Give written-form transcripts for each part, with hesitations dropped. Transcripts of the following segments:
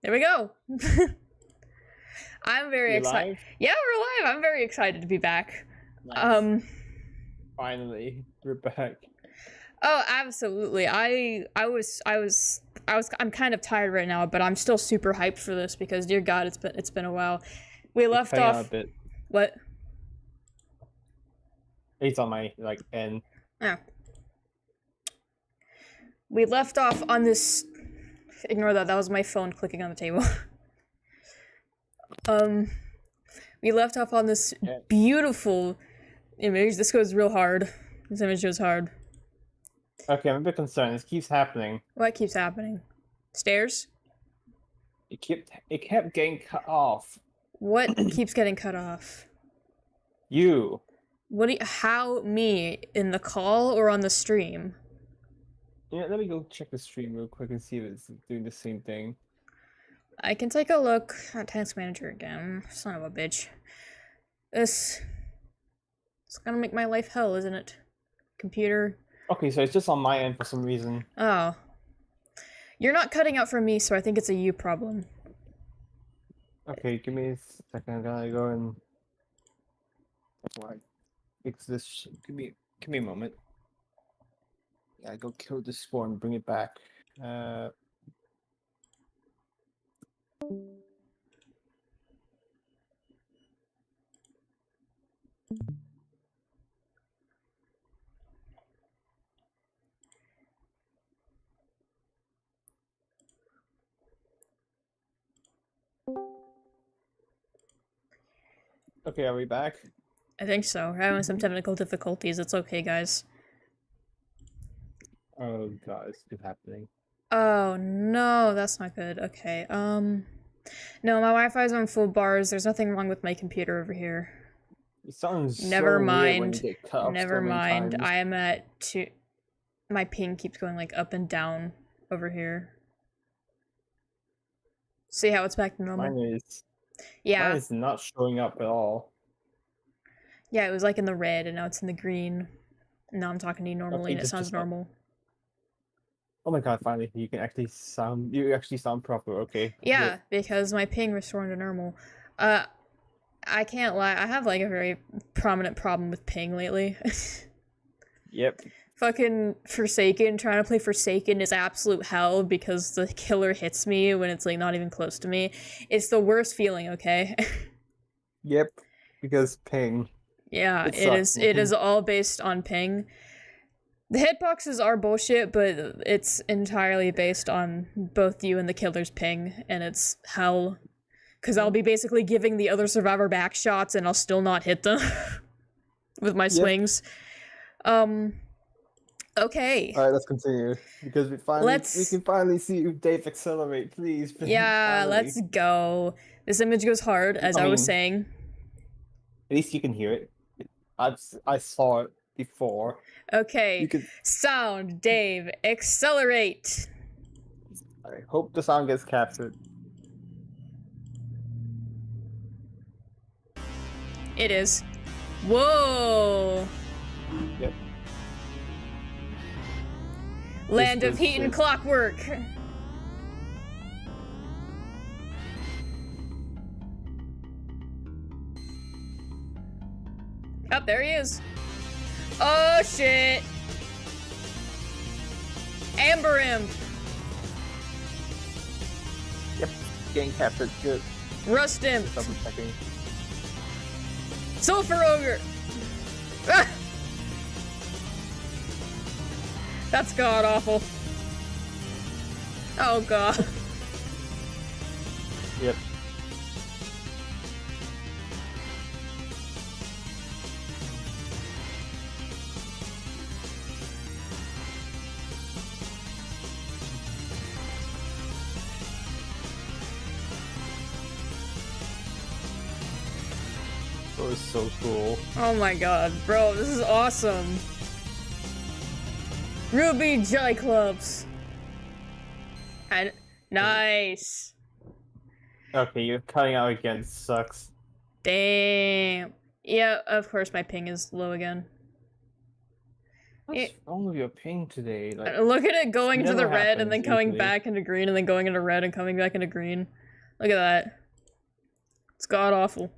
There we go. I'm very excited. Yeah, we're live. I'm very excited to be back. Nice. Finally, we're back. Oh, absolutely. I'm kind of tired right now, but I'm still super hyped for this because, dear God, it's been a while. We left off. A bit. What? It's on my end. Oh. We left off on this. Ignore that. That was my phone clicking on the table. We left off on this beautiful image. This goes real hard. This image goes hard. Okay, I'm a bit concerned. This keeps happening. What keeps happening? Stairs? It kept getting cut off. What keeps getting cut off? You. How, me? In the call or on the stream? Yeah, let me go check the stream real quick and see if it's doing the same thing. I can take a look at Task Manager again. Son of a bitch. It's gonna make my life hell, isn't it? Computer. Okay, so it's just on my end for some reason. Oh. You're not cutting out for me, so I think it's a you problem. Okay, give me a second. I'm gonna go and fix this. Give me a moment. Yeah, go kill this spawn and bring it back. Okay, are we back? I think so. We're having some technical difficulties. It's okay, guys. Oh god, it's happening. Oh no, that's not good. Okay, no, my Wi-Fi's on full bars. There's nothing wrong with my computer over here. It sounds Never so mind. weird when you get cut off Never so many mind. times. I am at 2. My ping keeps going like up and down over here. See how it's back to normal? Mine is not showing up at all. Yeah, it was like in the red and now it's in the green. Now I'm talking to you normally and it sounds normal. Oh my god, finally you actually sound proper, okay. Yeah, because my ping restored to normal. I can't lie, I have like a very prominent problem with ping lately. Yep. Fucking Forsaken, trying to play Forsaken is absolute hell because the killer hits me when it's like not even close to me. It's the worst feeling, okay? Yep, because ping. Yeah, it is all based on ping. The hitboxes are bullshit, but it's entirely based on both you and the killer's ping, and it's hell. Because I'll be basically giving the other survivor back shots and I'll still not hit them with my swings. Okay. Alright, let's continue. Because we can finally see Dave accelerate, please. Yeah, finally. Let's go. This image goes hard, as I was saying. At least you can hear it. I saw it before. Okay. Sound, Dave, accelerate. I hope the sound gets captured. It is. Whoa. Yep. Land of heat and clockwork. Oh, there he is. Oh shit. Amber Imp. Yep, getting captured. Good. Rust Imp. Double checking. Sulfur Ogre. Ah! That's god awful. Oh god. Yep. That was so cool. Oh my god, bro, this is awesome. Ruby Jelly Clubs. And nice. Okay, you're cutting out again. Sucks. Damn. Yeah, of course my ping is low again. What's wrong with your ping today? Like, look at it going into the red and then coming usually. back into green and then going into red and coming back into green. Look at that. It's god awful.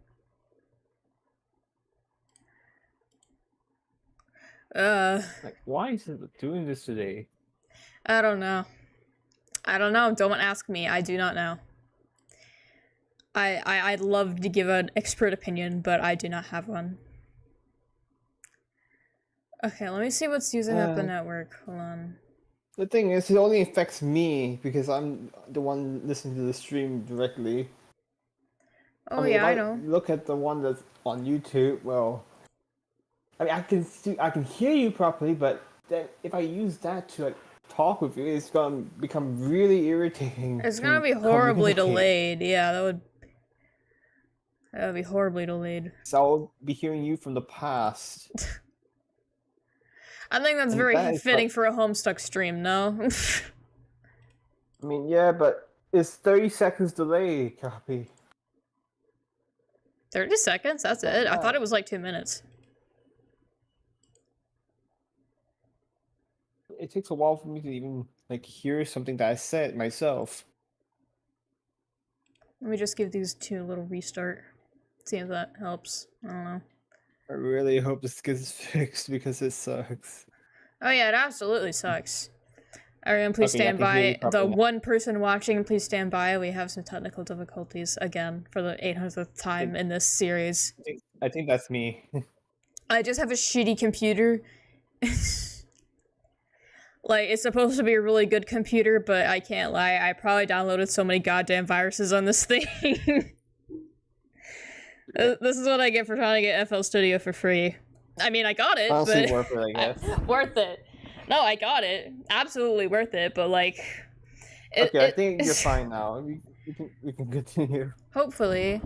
Like, why is it doing this today? I don't know. Don't ask me. I do not know. I'd love to give an expert opinion, but I do not have one. Okay, let me see what's using up the network. Hold on. The thing is, it only affects me because I'm the one listening to the stream directly. Oh, I know. Look at the one that's on YouTube. Well, I mean, I can hear you properly, but then if I use that to talk with you, it's gonna become really irritating. It's gonna be horribly delayed. Yeah, that would be horribly delayed. So I'll be hearing you from the past. I think that's very fitting for a Homestuck stream, no? I mean, yeah, but it's 30 seconds delay, copy. 30 seconds? That's it? I thought it was like 2 minutes. It takes a while for me to even, like, hear something that I said myself. Let me just give these two a little restart. See if that helps. I don't know. I really hope this gets fixed because it sucks. Oh yeah, it absolutely sucks. Everyone, please stand by. The one person watching, please stand by. We have some technical difficulties again for the 800th time in this series. I think that's me. I just have a shitty computer. Like, it's supposed to be a really good computer, but I can't lie. I probably downloaded so many goddamn viruses on this thing. This is what I get for trying to get FL Studio for free. I mean, I got it, Honestly, but... worth it, I guess. Worth it. No, I got it. Absolutely worth it, but, like... I think you're fine now. We can continue. Hopefully.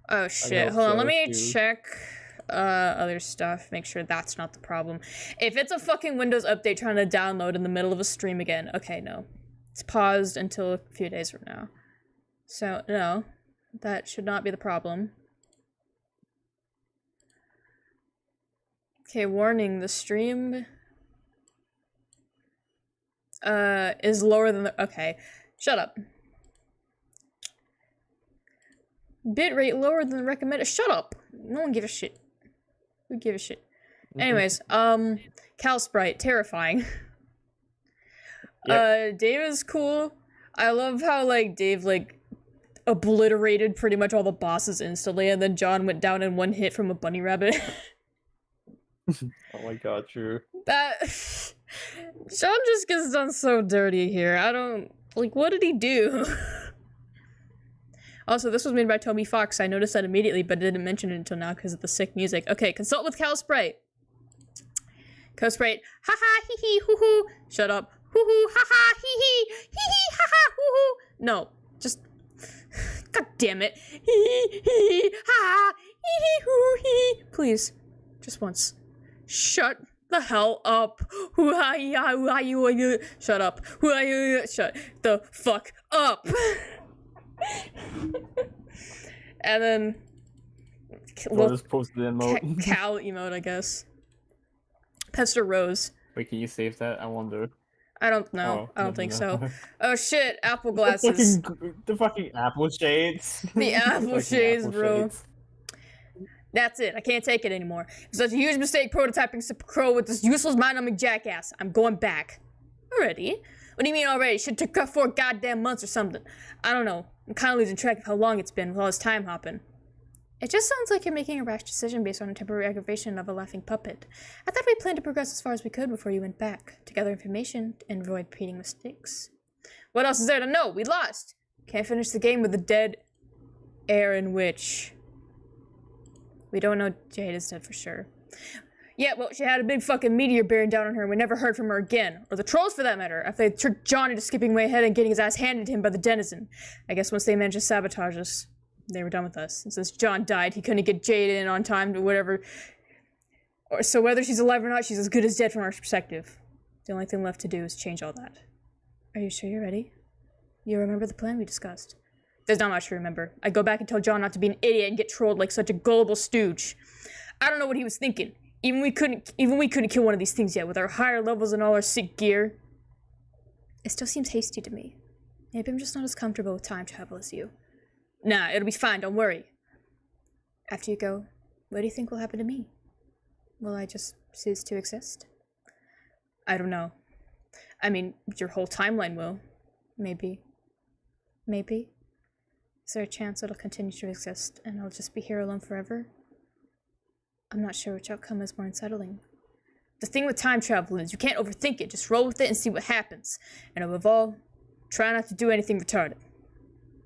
Oh, shit. Hold on, let me check other stuff. Make sure that's not the problem. If it's a fucking Windows update trying to download in the middle of a stream again, okay, no. It's paused until a few days from now. So, no. That should not be the problem. Okay, warning, the stream is lower than the— okay, shut up. Bitrate lower than the recommended— shut up! No one gives a shit. Who gives a shit? Anyways, Cal Sprite, terrifying. Yep. Dave is cool. I love how, like, Dave, like, obliterated pretty much all the bosses instantly, and then John went down in one hit from a bunny rabbit. Oh my god, true. That... John just gets done so dirty here. I don't... like, what did he do? Also, this was made by Toby Fox. I noticed that immediately, but didn't mention it until now because of the sick music. Okay, consult with Cal Sprite. Cal Sprite. Ha-ha, hee-hee, hoo-hoo. Shut up. Hoo-hoo, ha-ha, hee-hee. Hee-hee, ha-ha, hoo-hoo. No, just... God damn it. Hee-hee, hee-hee, ha-ha, hee-hee, hoo-hee. Please, just once. Shut the hell up. Shut up. Shut the fuck up. And then Just post the emote. Cal emote, I guess. Pester Rose. Wait, can you save that? I wonder. I don't know. I don't think so. Oh shit, Apple glasses. The fucking Apple shades. The Apple shades, Apple bro. shades. That's it. I can't take it anymore. It was such a huge mistake prototyping Super Crow with this useless mind-numbing jackass. I'm going back. Already? What do you mean already? Should took 4 goddamn months or something. I don't know. I'm kind of losing track of how long it's been with all this time hopping. It just sounds like you're making a rash decision based on a temporary aggravation of a laughing puppet. I thought we planned to progress as far as we could before you went back, to gather information and avoid repeating mistakes. What else is there to know? We lost. Can't finish the game with a dead Aaron Witch. We don't know Jade is dead for sure. Yeah, well, she had a big fucking meteor bearing down on her and we never heard from her again. Or the trolls, for that matter, after they tricked John into skipping way ahead and getting his ass handed to him by the denizen. I guess once they managed to sabotage us, they were done with us. And since John died, he couldn't get Jade in on time to whatever. So whether she's alive or not, she's as good as dead from our perspective. The only thing left to do is change all that. Are you sure you're ready? You remember the plan we discussed? There's not much to remember. I go back and tell John not to be an idiot and get trolled like such a gullible stooge. I don't know what he was thinking. Even we couldn't kill one of these things yet with our higher levels and all our sick gear. It still seems hasty to me. Maybe I'm just not as comfortable with time travel as you. Nah, it'll be fine, don't worry. After you go, what do you think will happen to me? Will I just cease to exist? I don't know. I mean, your whole timeline will. Maybe. Maybe? Is there a chance it'll continue to exist and I'll just be here alone forever? I'm not sure which outcome is more unsettling. The thing with time travel is you can't overthink it, just roll with it and see what happens. And above all, try not to do anything retarded.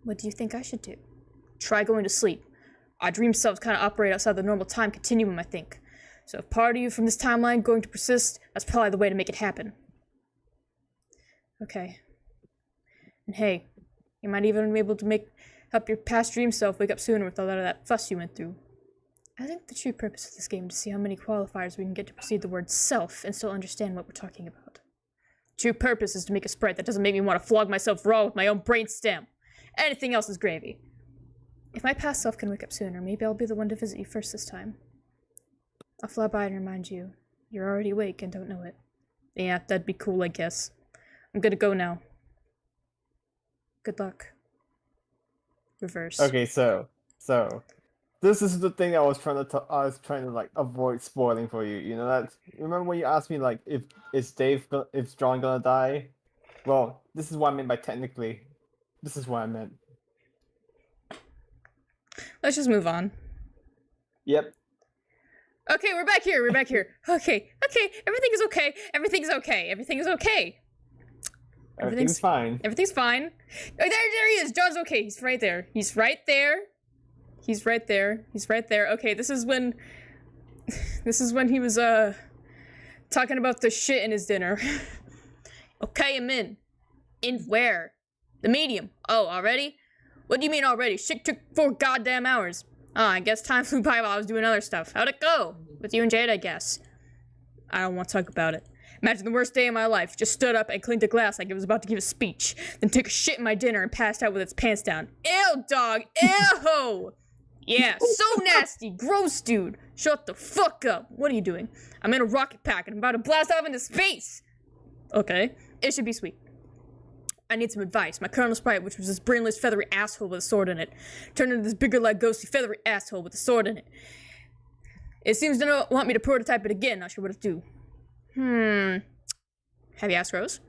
What do you think I should do? Try going to sleep. Our dream selves kind of operate outside the normal time continuum, I think. So if part of you from this timeline going to persist, that's probably the way to make it happen. Okay. And hey, you might even be able to help your past dream self wake up sooner with a lot of that fuss you went through. I think the true purpose of this game is to see how many qualifiers we can get to precede the word self and still understand what we're talking about. True purpose is to make a sprite that doesn't make me want to flog myself raw with my own brain stem. Anything else is gravy. If my past self can wake up sooner, maybe I'll be the one to visit you first this time. I'll fly by and remind you, you're already awake and don't know it. Yeah, that'd be cool, I guess. I'm gonna go now. Good luck. Reverse. Okay, so this is the thing I was trying to like avoid spoiling for you. You know that? Remember when you asked me like if John gonna die? Well, this is what I meant by technically. This is what I meant. Let's just move on. Yep. Okay, we're back here. Okay. Everything is okay. Everything's okay. Everything's fine. Everything's fine. Oh, there he is. John's okay. He's right there. Okay, this is when he was talking about the shit in his dinner. Okay, I'm in. In where? The medium. Oh, already? What do you mean already? Shit took 4 goddamn hours. Oh, I guess time flew by while I was doing other stuff. How'd it go? With you and Jade, I guess. I don't want to talk about it. Imagine the worst day of my life. Just stood up and cleaned a glass like it was about to give a speech. Then took a shit in my dinner and passed out with its pants down. Ew, dog. Ew. Yeah, so nasty. Gross, dude. Shut the fuck up. What are you doing? I'm in a rocket pack and I'm about to blast off into space. Okay. It should be sweet. I need some advice. My Colonel Sprite, which was this brainless, feathery asshole with a sword in it, turned into this bigger, like, ghostly, feathery asshole with a sword in it. It seems to not want me to prototype it again. Not sure what to do. Have you asked Rose?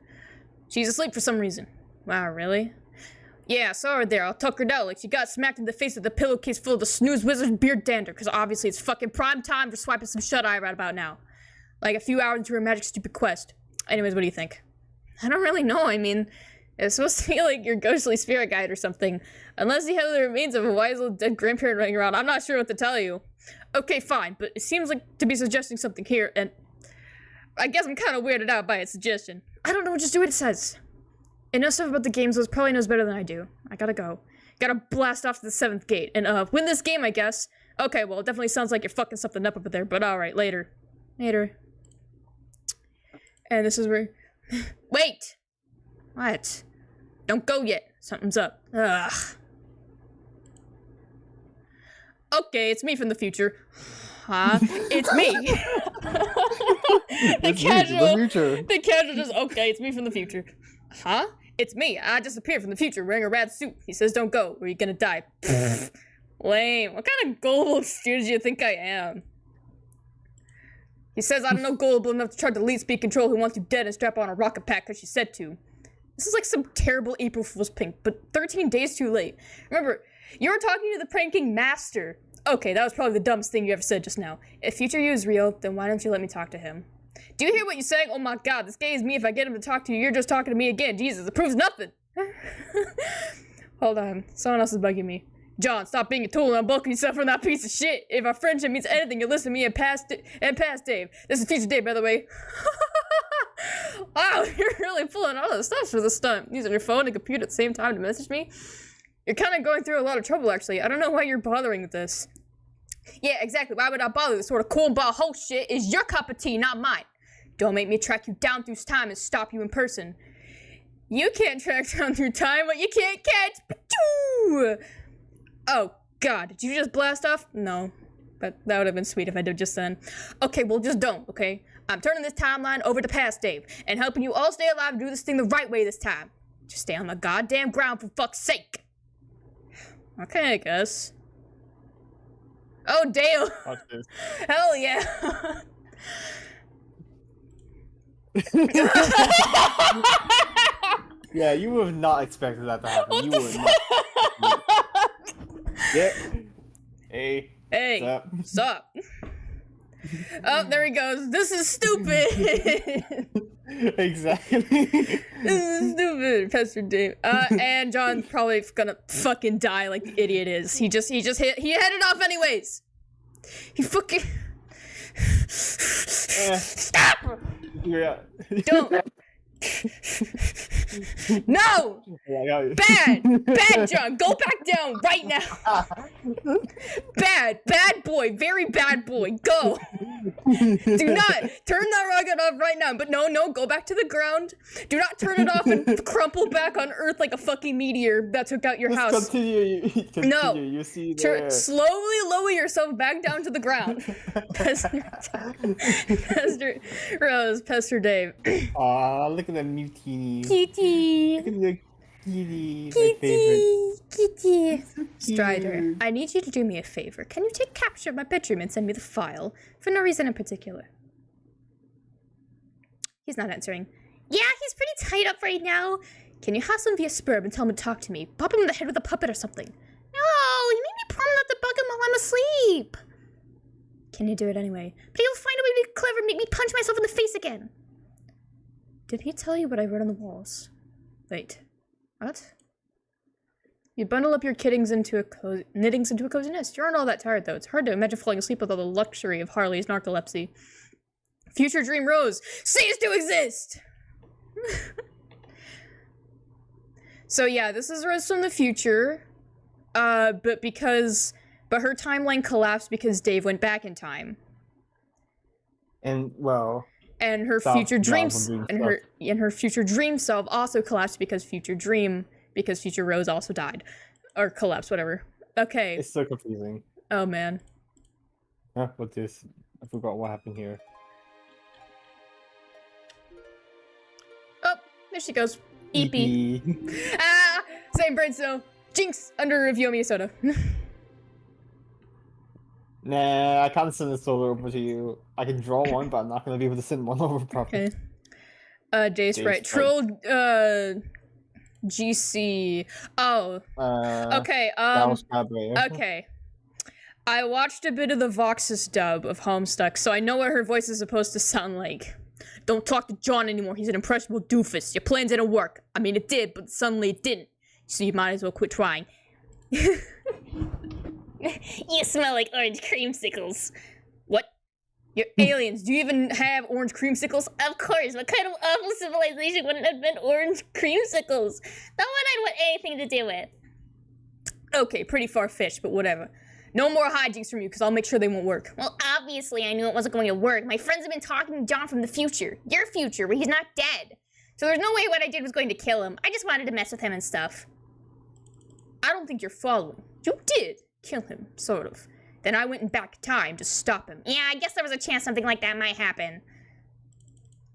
She's asleep for some reason. Wow, really? Yeah, I saw her there. I'll tuck her out like she got smacked in the face with a pillowcase full of the snooze wizard beard dander, because obviously it's fucking prime time for swiping some shut-eye right about now. Like a few hours into her magic stupid quest. Anyways, what do you think? I don't really know. I mean, it's supposed to be like your ghostly spirit guide or something. Unless you have the remains of a wise old dead grandparent running around, I'm not sure what to tell you. Okay, fine, but it seems like to be suggesting something here, and I guess I'm kind of weirded out by its suggestion. I don't know, just do what it says. It knows stuff about the games, so it probably knows better than I do. I gotta go. Gotta blast off to the 7th gate, and win this game, I guess. Okay, well, it definitely sounds like you're fucking something up over there, but alright, later. Later. And this is where... Wait! What? Don't go yet. Something's up. Ugh. Okay, it's me from the future. Huh? It's me! The casual just, okay, it's me from the future. Huh? It's me. I just appeared from the future wearing a rad suit. He says don't go, or you're gonna die. Lame. What kind of gullible excuse do you think I am? He says I'm no gullible enough to try to lead speed control who wants you dead and strap on a rocket pack because she said to. This is like some terrible April Fool's prank, but 13 days too late. Remember, you were talking to the pranking master. Okay, that was probably the dumbest thing you ever said just now. If future you is real, then why don't you let me talk to him? Do you hear what you're saying? Oh my god, this gay is me. If I get him to talk to you, you're just talking to me again. Jesus, it proves nothing. Hold on, someone else is bugging me. John, stop being a tool and unbuckle yourself from that piece of shit. If our friendship means anything, you listen to me and pass Dave. This is future Dave, by the way. Wow, you're really pulling all the stuff for the stunt. Using your phone and computer at the same time to message me. You're kind of going through a lot of trouble, actually. I don't know why you're bothering with this. Yeah, exactly. Why would I bother? This sort of cornball whole shit is your cup of tea, not mine. Don't make me track you down through time and stop you in person. You can't track down through time what you can't catch. Pachoo! Oh, God. Did you just blast off? No. But that would have been sweet if I did just then. Okay, well, just don't, okay? I'm turning this timeline over to past Dave and helping you all stay alive and do this thing the right way this time. Just stay on the goddamn ground for fuck's sake. Okay, I guess. Oh, Dale. Hell yeah. Yeah, you would have not expected that to happen. You would not. Yeah. Hey, stop. Oh, there he goes. This is stupid. Exactly. This is stupid, Pastor Dave. And John's probably gonna fucking die like the idiot is. He headed off anyways. He fucking stop. Yeah. Don't. No! Bad, John. Go back down right now. Bad boy. Very bad boy. Go. Do not turn that rocket off right now. But no, go back to the ground. Do not turn it off and crumple back on Earth like a fucking meteor that took out your house. Continue. No. You see there. Slowly lower yourself back down to the ground. Pastor Dave. Aw, look at the mutiny. Kitty. Look at the kitty. My favorite. Kitty. Strider, I need you to do me a favor. Can you take capture of my bedroom and send me the file? For no reason in particular. He's not answering. Yeah, he's pretty tied up right now. Can you hassle him via Spurb and tell him to talk to me? Pop him in the head with a puppet or something. No, he made me promise not to bug him while I'm asleep. Can you do it anyway? But he'll find a way to be clever and make me punch myself in the face again. Did he tell you what I wrote on the walls? Wait. What? You bundle up your knittings into a cozy nest. You aren't all that tired, though. It's hard to imagine falling asleep with all the luxury of Harley's narcolepsy. Future Dream Rose, cease to exist! So yeah, this is Rose from the future. But her timeline collapsed because Dave went back in time. And, well... And her future dreams, and her future dream self also collapsed because Future Rose also died, or collapsed, whatever. Okay. It's so confusing. Oh man. Huh? What's this? I forgot what happened here. Oh, there she goes. Eepy. Ah, same brain cell. Jinx under review Minnesota. Nah, I can't send this over to you. I can draw one, but I'm not gonna be able to send one over properly. Okay. Jace, right. Troll, GC. Oh. Okay, that was probably, okay. I watched a bit of the Vox's dub of Homestuck, so I know what her voice is supposed to sound like. Don't talk to John anymore, he's an impressionable doofus. Your plan didn't work. I mean, it did, but suddenly it didn't. So you might as well quit trying. You smell like orange creamsicles. What? You're aliens. Do you even have orange creamsicles? Of course. What kind of awful civilization wouldn't invent orange creamsicles? Not one I'd want anything to do with. Okay, pretty far-fetched, but whatever. No more hijinks from you, because I'll make sure they won't work. Well, obviously I knew it wasn't going to work. My friends have been talking to John from the future. Your future, where he's not dead. So there's no way what I did was going to kill him. I just wanted to mess with him and stuff. I don't think you're following. You did kill him, sort of. Then I went back in time to stop him. Yeah, I guess there was a chance something like that might happen.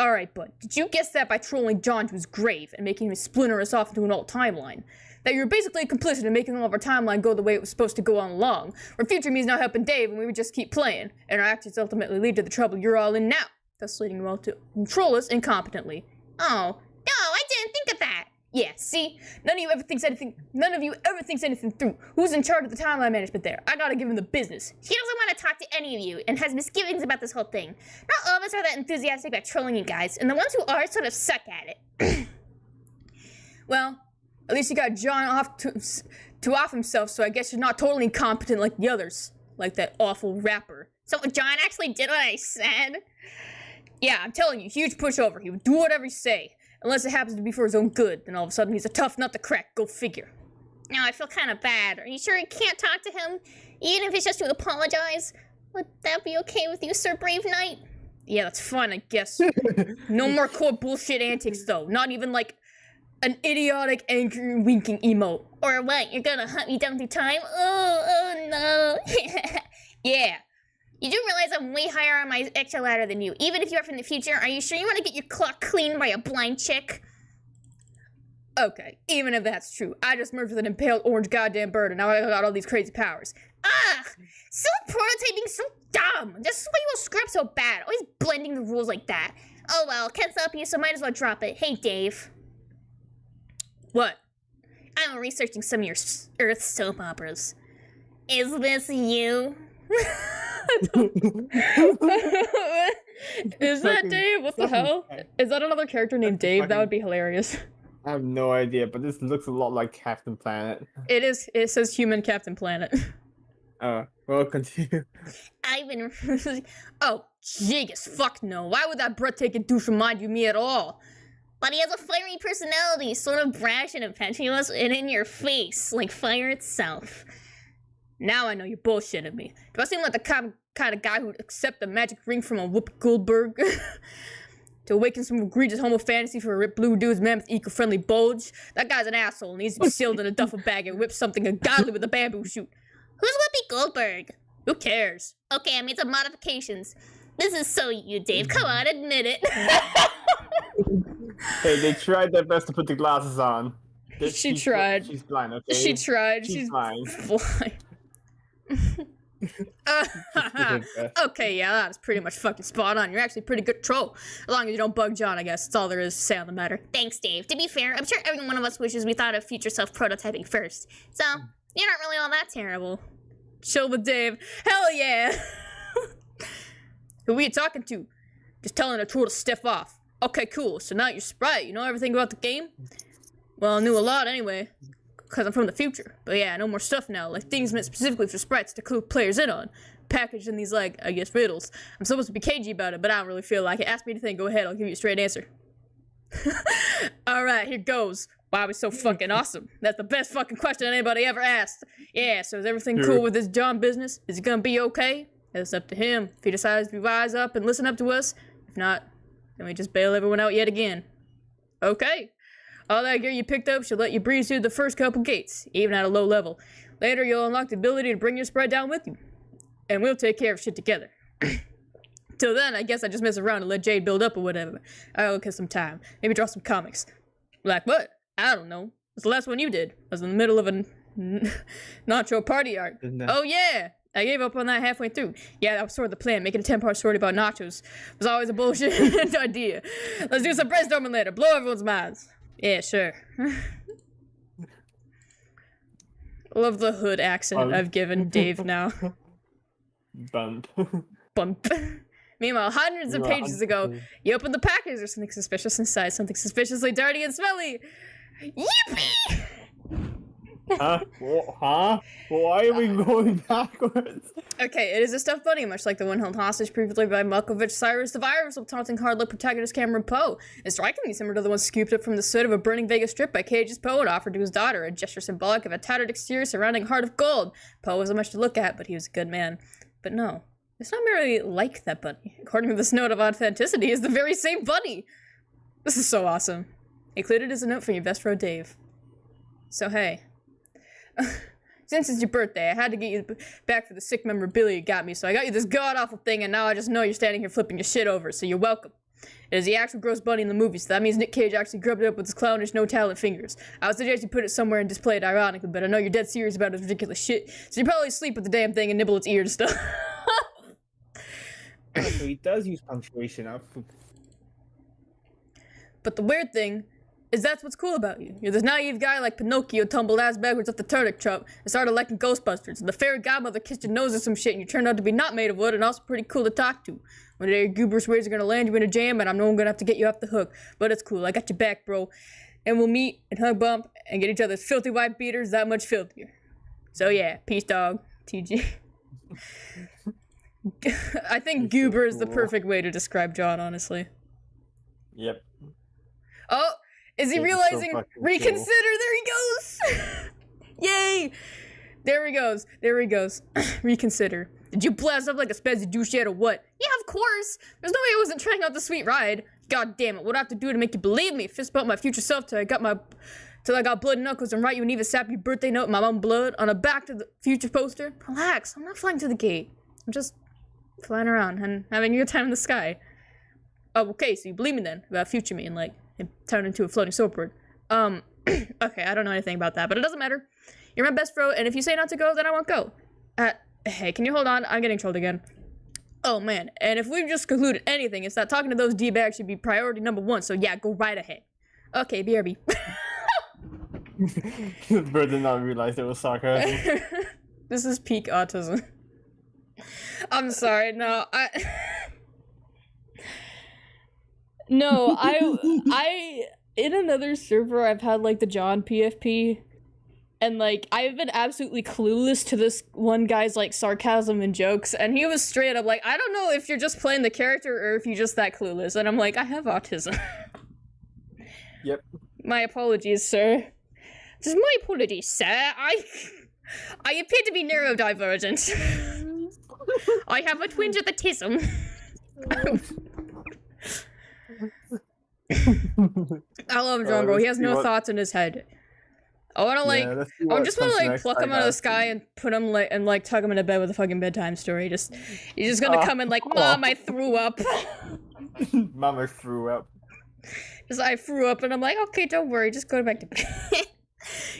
Alright, bud. Did you guess that by trolling John to his grave and making him splinter us off into an alt timeline? That you're basically complicit in making all of our timeline go the way it was supposed to go on along, where future me's not helping Dave and we would just keep playing, and our actions ultimately lead to the trouble you're all in now, thus leading you all to control us incompetently. Oh, no, I didn't think of that. Yeah, see? None of you ever thinks anything through. Who's in charge of the timeline management there? I gotta give him the business. He doesn't want to talk to any of you and has misgivings about this whole thing. Not all of us are that enthusiastic about trolling you guys, and the ones who are sort of suck at it. Well, at least you got John off to off himself, so I guess you're not totally incompetent like the others. Like that awful rapper. So John actually did what I said? Yeah, I'm telling you, huge pushover. He would do whatever you say. Unless it happens to be for his own good, then all of a sudden he's a tough nut to crack. Go figure. Now I feel kind of bad. Are you sure you can't talk to him? Even if it's just to apologize? Would that be okay with you, Sir Brave Knight? Yeah, that's fine, I guess. No more core bullshit antics, though. Not even like an idiotic, angry, winking emote. Or what? You're gonna hunt me down through time? Oh no. Yeah. You do realize I'm way higher on my extra ladder than you. Even if you are from the future, are you sure you want to get your clock cleaned by a blind chick? Okay, even if that's true, I just merged with an impaled orange goddamn bird and now I got all these crazy powers. Ugh! So prototyping so dumb! That's why you will screw up so bad, always blending the rules like that. Oh well, can't stop you, so might as well drop it. Hey, Dave. What? I'm researching some of your Earth soap operas. Is this you? Is that Dave? What the hell? Is that another character named Dave? That would be hilarious. I have no idea, but this looks a lot like Captain Planet. It is. It says human Captain Planet. Well, continue. I've been... Oh, Jigus, fuck no. Why would that breathtaking douche remind you of me at all? But he has a fiery personality, sort of brash and impetuous, and in your face, like fire itself. Now I know you're bullshitting me. Do I seem like the kind of guy who'd accept the magic ring from a Whoopi Goldberg? To awaken some egregious homo fantasy for a ripped blue dude's man with eco-friendly bulge? That guy's an asshole and needs to be sealed in a duffel bag and whip something ungodly with a bamboo shoot. Who's Whoopi Goldberg? Who cares? Okay, I made some modifications. This is so you, Dave. Come on, admit it. Hey, they tried their best to put the glasses on. She tried. She's blind, okay? She tried. She's blind. Okay, yeah, that's pretty much fucking spot on. You're actually a pretty good troll. As long as you don't bug John, I guess. That's all there is to say on the matter. Thanks, Dave. To be fair, I'm sure every one of us wishes we thought of future self-prototyping first. So, you're not really all that terrible. Chill with Dave. Hell yeah! Who are you talking to? Just telling a troll to stiff off. Okay, cool. So now you're Sprite. You know everything about the game? Well, I knew a lot anyway, because I'm from the future. But yeah, I know more stuff now, like things meant specifically for sprites to clue players in on. Packaged in these, like, I guess, riddles. I'm supposed to be cagey about it, but I don't really feel like it. Ask me anything, go ahead, I'll give you a straight answer. Alright, here goes. Why are we so fucking awesome? That's the best fucking question anybody ever asked. Yeah, so is everything cool with this John business? Is it gonna be okay? It's up to him. If he decides to wise up and listen up to us, if not, then we just bail everyone out yet again. Okay. All that gear you picked up should let you breeze through the first couple gates, even at a low level. Later, you'll unlock the ability to bring your sprite down with you. And we'll take care of shit together. Till then, I guess I just mess around and let Jade build up or whatever. I'll kill some time. Maybe draw some comics. Like what? I don't know. What's the last one you did? I was in the middle of a nacho party arc. Oh yeah! I gave up on that halfway through. Yeah, that was sort of the plan. Making a 10-part story about nachos was always a bullshit idea. Let's do some brainstorming later. Blow everyone's minds. Yeah, sure. Love the hood accent I've given Dave now. Bump. Bump. Meanwhile, hundreds of pages ago, you open the package, there's something suspicious inside, something suspiciously dirty and smelly. Yippee! Huh? Huh? Why are we going backwards? Okay, it is a stuffed bunny, much like the one held hostage previously by Malkovich Cyrus the Virus, with taunting hard-luck protagonist Cameron Poe. It's strikingly similar to the one scooped up from the soot of a burning Vegas strip by Cage's Poe and offered to his daughter, a gesture symbolic of a tattered exterior surrounding a heart of gold. Poe wasn't much to look at, but he was a good man. But no, it's not merely like that bunny. According to this note of authenticity, it's the very same bunny! This is so awesome. Included is a note from your best friend Dave. So hey. Since it's your birthday, I had to get you back for the sick memorabilia you got me, so I got you this god-awful thing, and now I just know you're standing here flipping your shit over, so you're welcome. It is the actual gross bunny in the movie, so that means Nick Cage actually grubbed it up with his clownish, no-talent fingers. I would suggest you put it somewhere and display it ironically, but I know you're dead serious about his ridiculous shit, so you probably sleep with the damn thing and nibble its ear and stuff. So he does use punctuation up. But the weird thing is that's what's cool about you. You're this naive guy like Pinocchio tumbled ass backwards off the turnip truck and started liking Ghostbusters, and the fairy godmother kissed your nose or some shit and you turned out to be not made of wood and also pretty cool to talk to. One day your gooberous ways are gonna land you in a jam and I know I'm gonna have to get you off the hook, but it's cool, I got your back, bro. And we'll meet and hug bump and get each other's filthy white beaters that much filthier. So yeah, peace dog, TG. I think goober is the perfect way to describe John, honestly. Yep. Oh! Is he realizing? So reconsider! cool. There he goes! Yay! There he goes. There he goes. Reconsider. Did you blast up like a spazzy douche yet or what? Yeah, of course! There's no way I wasn't trying out the sweet ride. God damn it, what do I have to do to make you believe me? Fist bump my future self till I got blood and knuckles and write you an even sappy birthday note in my own blood on a Back to the Future poster? Relax, I'm not flying to the gate. I'm just flying around and having a good time in the sky. Oh, okay, so you believe me then about future me and like it turned into a floating sword. Okay, I don't know anything about that, but it doesn't matter. You're my best bro, and if you say not to go, then I won't go. Hey, can you hold on? I'm getting trolled again. Oh man, and if we've just concluded anything, it's that talking to those D-bags should be priority number 1, so yeah, go right ahead. Okay, BRB. The bird did not realize it was sarcasm. This is peak autism. I'm sorry, no, No, I in another server I've had like the John PFP, and like I've been absolutely clueless to this one guy's like sarcasm and jokes, and he was straight up like, I don't know if you're just playing the character or if you're just that clueless, and I'm like, I have autism. Yep. My apologies, sir. Just my apologies, sir. I appear to be neurodivergent. I have a twinge of autism. I love John, bro. He has no thoughts in his head. I wanna like, I just wanna like pluck him out of the sky and put him like and like tuck him into bed with a fucking bedtime story. He's just gonna come in like, Mom, I threw up. Mom, I threw up. Just I threw up, and I'm like, okay, don't worry, just go back to bed.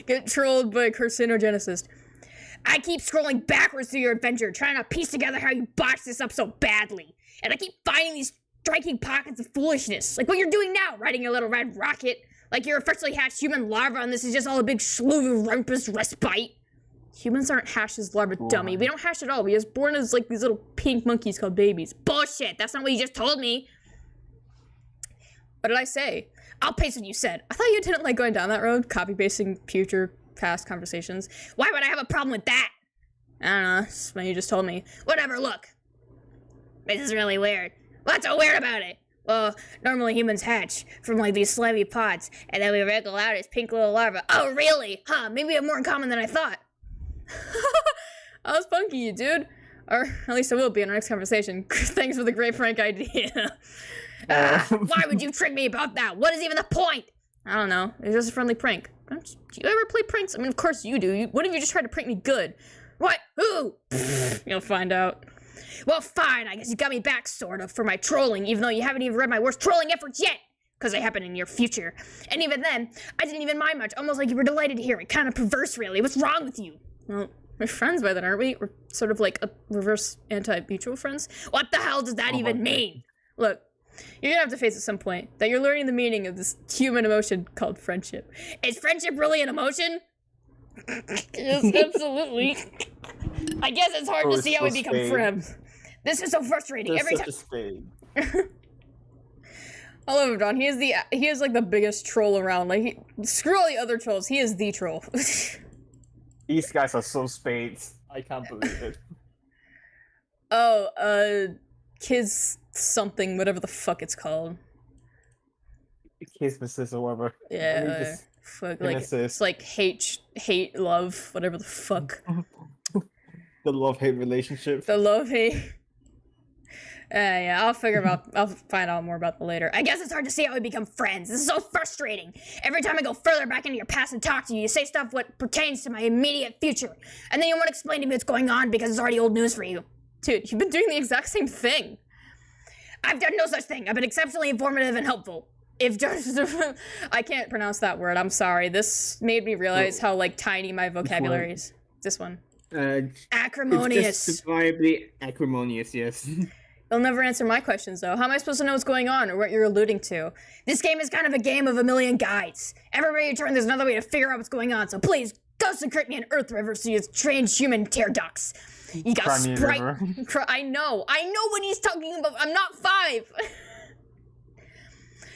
Get trolled by carcinogenicist. I keep scrolling backwards through your adventure, trying to piece together how you botched this up so badly. And I keep finding these striking pockets of foolishness, like what you're doing now, riding your little red rocket, like you're a freshly hatched human larva and this is just all a big slew of rumpus respite. Humans aren't hashed as larva, dummy. We don't hash at all. We just born as like these little pink monkeys called babies. Bullshit, that's not what you just told me. What did I say? I'll paste what you said. I thought you didn't like going down that road, copy-pasting future past conversations. Why would I have a problem with that? I don't know, that's what you just told me. Whatever, look. This is really weird. What's so weird about it? Well, normally humans hatch from like these slimy pods, and then we wriggle out as pink little larvae. Oh, really? Huh, maybe we have more in common than I thought. I was punky, you dude. Or at least I will be in our next conversation. Thanks for the great prank idea. Why would you trick me about that? What is even the point? I don't know. It's just a friendly prank. Do you ever play pranks? I mean, of course you do. What if you just tried to prank me good? What? Who? You'll find out. Well, fine. I guess you got me back, sort of, for my trolling, even though you haven't even read my worst trolling efforts yet. Because they happen in your future. And even then, I didn't even mind much. Almost like you were delighted to hear it. Kind of perverse, really. What's wrong with you? Well, we're friends by then, aren't we? We're sort of like a reverse anti-mutual friends. What the hell does that even mean? Look, you're gonna have to face at some point that you're learning the meaning of this human emotion called friendship. Is friendship really an emotion? Yes, absolutely. I guess it's hard to see how we become friends. This is so frustrating. Every time. I love him, Don. He is like the biggest troll around. Like, screw all the other trolls. He is the troll. These guys are so spades. I can't believe it. Oh, kids something, whatever the fuck it's called. Kisses or whatever. Yeah, fuck, like it's like hate, love, whatever the fuck. The love-hate relationship. The love-hate. Yeah, I'll find out more about that later. I guess it's hard to see how we become friends. This is so frustrating. Every time I go further back into your past and talk to you, you say stuff what pertains to my immediate future. And then you won't explain to me what's going on because it's already old news for you. Dude, you've been doing the exact same thing. I've done no such thing. I've been exceptionally informative and helpful. If just... I can't pronounce that word, I'm sorry. This made me realize how, like, tiny my vocabulary is. This one. Acrimonious. It's justifiably acrimonious, yes. You'll never answer my questions, though. How am I supposed to know what's going on or what you're alluding to? This game is kind of a game of a million guides. Everywhere you turn, there's another way to figure out what's going on, so please, consecrate me an Earth River so you strange human tear ducts. You got Sprite. I know what he's talking about. I'm not 5.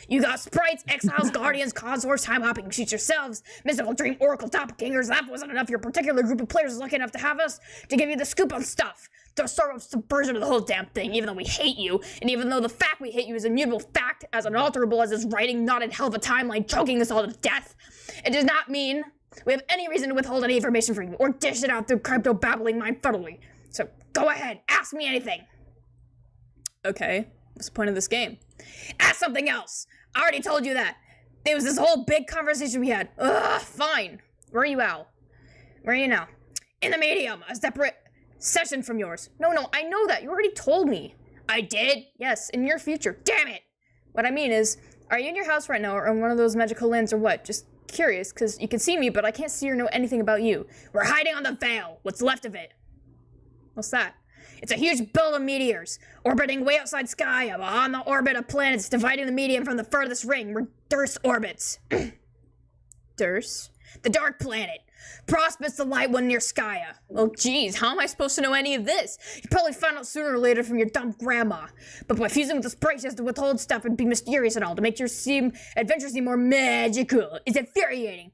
You got sprites, exiles, guardians, consorts, time-hopping future selves, mystical dream oracle doppelgangers. That wasn't enough. Your particular group of players is lucky enough to have us to give you the scoop on stuff. The sort of subversion of the whole damn thing, even though we hate you, and even though the fact we hate you is immutable fact, as unalterable as this writing knotted hell of a timeline choking us all to death, it does not mean we have any reason to withhold any information from you, or dish it out through crypto-babbling mindfuddlery. So, go ahead, ask me anything. Okay, what's the point of this game? Ask something else! I already told you that. There was this whole big conversation we had. Ugh, fine. Where are you, Al? Where are you now? In the medium, a separate Session from yours. No, I know that. You already told me. I did? Yes, in your future. Damn it! What I mean is, are you in your house right now or in one of those magical lands or what? Just curious, because you can see me, but I can't see or know anything about you. We're hiding on the Veil. What's left of it? What's that? It's a huge belt of meteors, orbiting way outside Skya, on the orbit of planets dividing the medium from the furthest ring, where Durst orbits. Durst? The Dark Planet. Prospects the light one near Skya. Well, geez, how am I supposed to know any of this? You probably find out sooner or later from your dumb grandma. But by fusing with the sprite, she has to withhold stuff and be mysterious and all to make your adventure seem more magical. It's infuriating.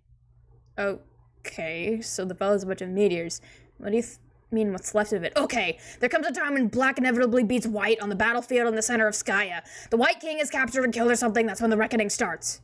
Okay, so the bell is a bunch of meteors. What do you mean what's left of it? Okay, there comes a time when black inevitably beats white on the battlefield in the center of Skya. The White King is captured and killed or something. That's when the reckoning starts.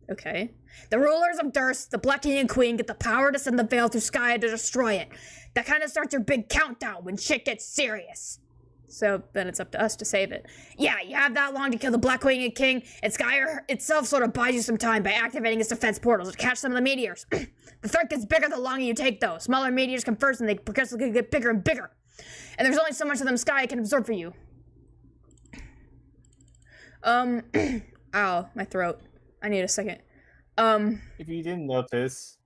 Okay. The rulers of Durst, the Black King and Queen, get the power to send the Veil through Skya to destroy it. That kind of starts your big countdown when shit gets serious. So then it's up to us to save it. Yeah, you have that long to kill the Black Queen and King, and Skya itself sort of buys you some time by activating its defense portals to catch some of the meteors. The threat gets bigger the longer you take, though. Smaller meteors come first, and they progressively get bigger and bigger. And there's only so much of them Skya can absorb for you. Ow, my throat. I need a second. If you didn't notice,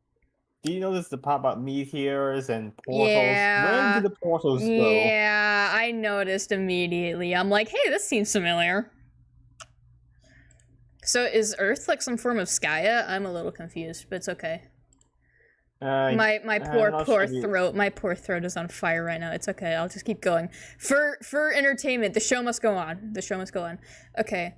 do you notice the part about meteors and portals? Yeah. Where do the portals go? Yeah, I noticed immediately. I'm like, hey, this seems familiar. So is Earth like some form of Skya? I'm a little confused, but it's okay. My poor throat. My poor throat is on fire right now. It's okay. I'll just keep going. For entertainment, the show must go on. The show must go on. Okay.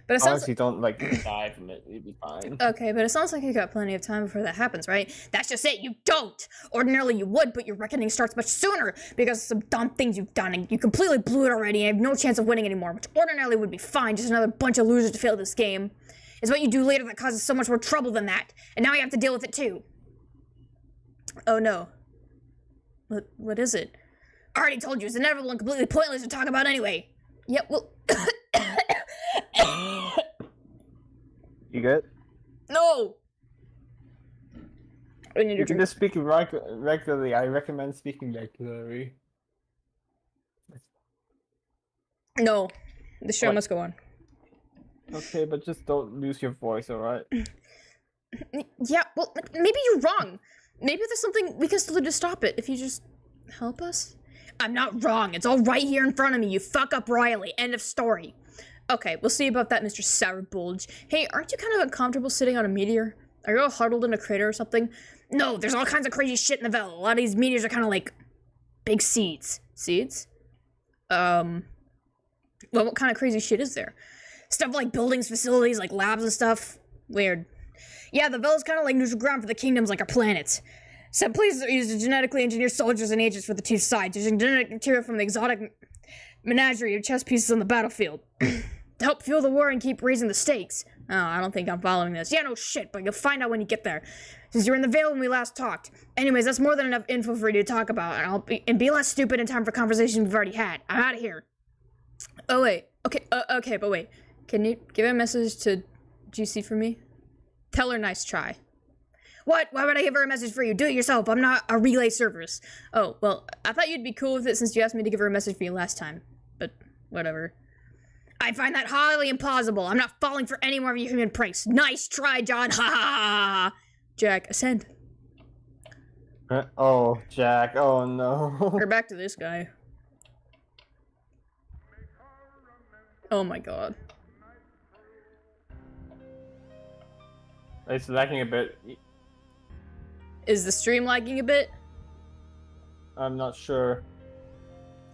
But it sounds honestly, don't like die from it. It'd be fine. Okay, but it sounds like you got plenty of time before that happens, right? That's just it. You don't. Ordinarily you would, but your reckoning starts much sooner because of some dumb things you've done, and you completely blew it already and have no chance of winning anymore, which ordinarily would be fine. Just another bunch of losers to fail this game. It's what you do later that causes so much more trouble than that, and now you have to deal with it too. Oh no. What is it? I already told you. It's inevitable and completely pointless to talk about anyway. Yeah, well. You good? No! I need You can just speak regularly. I recommend speaking regularly. No. The show must go on. Okay, but just don't lose your voice, alright? Yeah, well, maybe you're wrong. Maybe there's something we can still do to stop it if you just help us. I'm not wrong. It's all right here in front of me. You fuck up royally. End of story. Okay, we'll see about that, Mr. Sour Bulge. Hey, aren't you kind of uncomfortable sitting on a meteor? Are you all huddled in a crater or something? No, there's all kinds of crazy shit in the Veil. A lot of these meteors are kind of like big seeds. Seeds? Well, what kind of crazy shit is there? Stuff like buildings, facilities, like labs and stuff. Weird. Yeah, the Veil is kind of like neutral ground for the kingdoms like our planets. Some places are used to genetically engineer soldiers and agents for the two sides, using genetic material from the exotic menagerie of chess pieces on the battlefield. To help fuel the war and keep raising the stakes. Oh, I don't think I'm following this. Yeah, no shit, but you'll find out when you get there. Since you were in the Veil when we last talked. Anyways, that's more than enough info for you to talk about, and be less stupid in time for conversations we've already had. I'm out of here. Oh, wait. Okay, but wait. Can you give a message to GC for me? Tell her nice try. What? Why would I give her a message for you? Do it yourself. I'm not a relay service. Oh, well, I thought you'd be cool with it since you asked me to give her a message for you last time. But, whatever. I find that highly implausible. I'm not falling for any more of your human pranks. Nice try, John. Ha ha ha. Jack, ascend. Oh, Jack. Oh, no. We're back to this guy. Oh my god. It's lagging a bit. Is the stream lagging a bit? I'm not sure.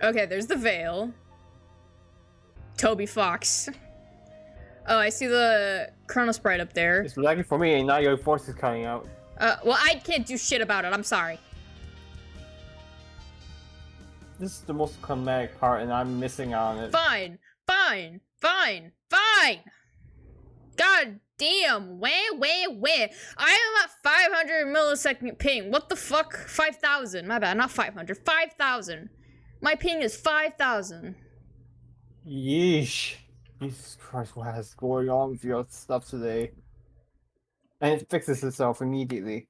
Okay, there's the Veil. Toby Fox. Oh, I see the Chrono Sprite up there. It's lagging for me, and now your voice is cutting out. Well, I can't do shit about it. I'm sorry. This is the most climatic part, and I'm missing out on it. Fine. God damn. Where? I am at 500 millisecond ping. What the fuck? 5,000. My bad. Not 500. 5,000. My ping is 5,000. Yeesh. Jesus Christ, what is going on with your stuff today? And it fixes itself immediately.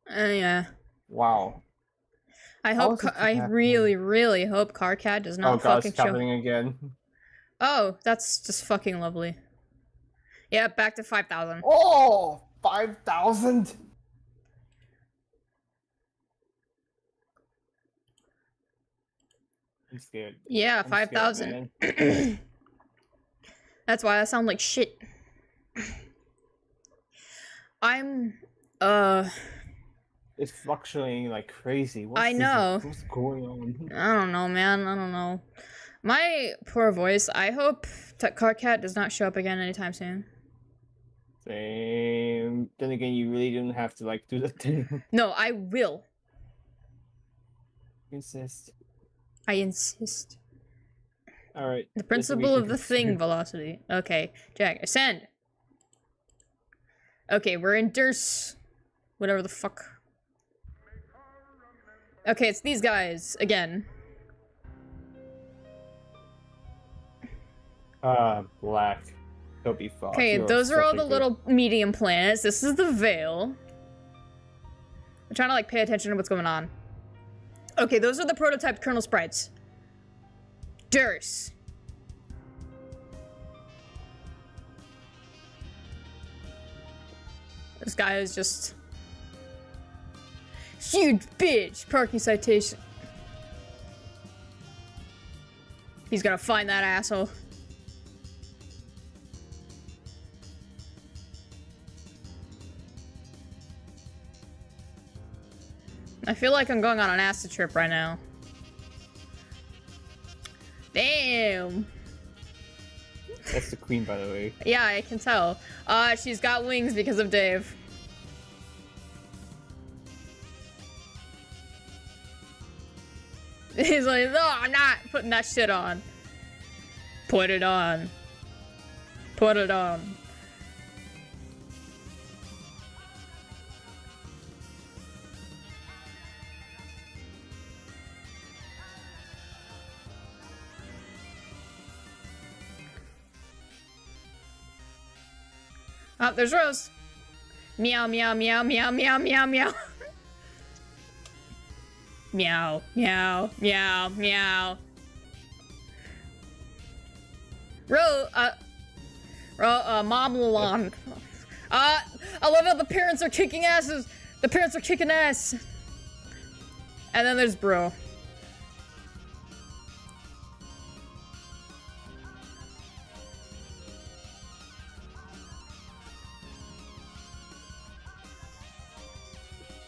Yeah. Wow. I How hope. is this I happening? really, really hope Carcat does Oh not god, fucking it's show. happening again. Oh, that's just fucking lovely. Yeah, back to 5,000. Oh, 5,000. I'm scared. Yeah, I'm scared, 5,000. man. That's why I sound like shit. I'm. It's fluctuating like crazy. I know. What's going on? I don't know, man. I don't know. My poor voice. I hope that Carcat does not show up again anytime soon. Same. Then again, you really don't have to like do the thing. No, I will. Insist. I insist. All right. The principle of the thing velocity. Okay, Jack, ascend. Okay, we're in Durst. Whatever the fuck. Okay, it's these guys again. Black. He'll be fine. Okay, those are all the little medium planets. This is the Veil. I'm trying to like pay attention to what's going on. Okay, those are the prototyped kernel sprites. Durst. This guy is just huge bitch. Parking citation. He's gonna find that asshole. I feel like I'm going on an acid trip right now. Damn. That's the queen, by the way. Yeah, I can tell. She's got wings because of Dave. He's like, no, I'm not putting that shit on. Put it on. Put it on. Oh, there's Rose. Meow, meow, meow, meow, meow, meow, meow. Meow, meow, meow, meow. Mom Lalon. I love how the parents are kicking asses. The parents are kicking ass. And then there's Bro.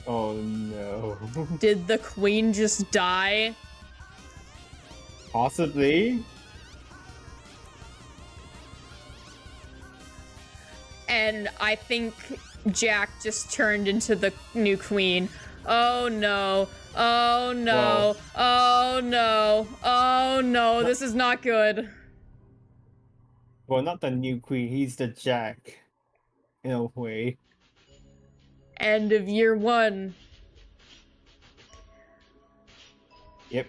Oh no. Did the queen just die? Possibly. And I think Jack just turned into the new queen. Oh no. Oh no. Whoa. Oh no. Oh no. This is not good. Well, not the new queen. He's the Jack. In a way. End of year 1. Yep.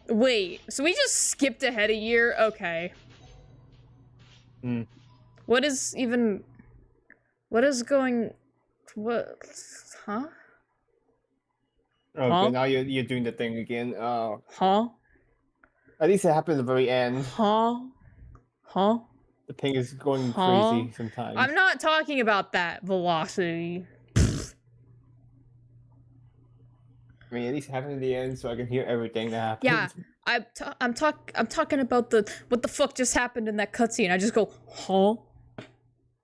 Wait, so we just skipped ahead a year? Okay. Hmm. What is even... What is going... What... Huh? Okay, Huh? now you're doing the thing again. Oh. Huh? At least it happened at the very end. Huh? Huh? The ping is going Huh? crazy sometimes. I'm not talking about that velocity. I mean, at least it happened in the end, so I can hear everything that happened. Yeah, I'm talking about what the fuck just happened in that cutscene. I just go, huh?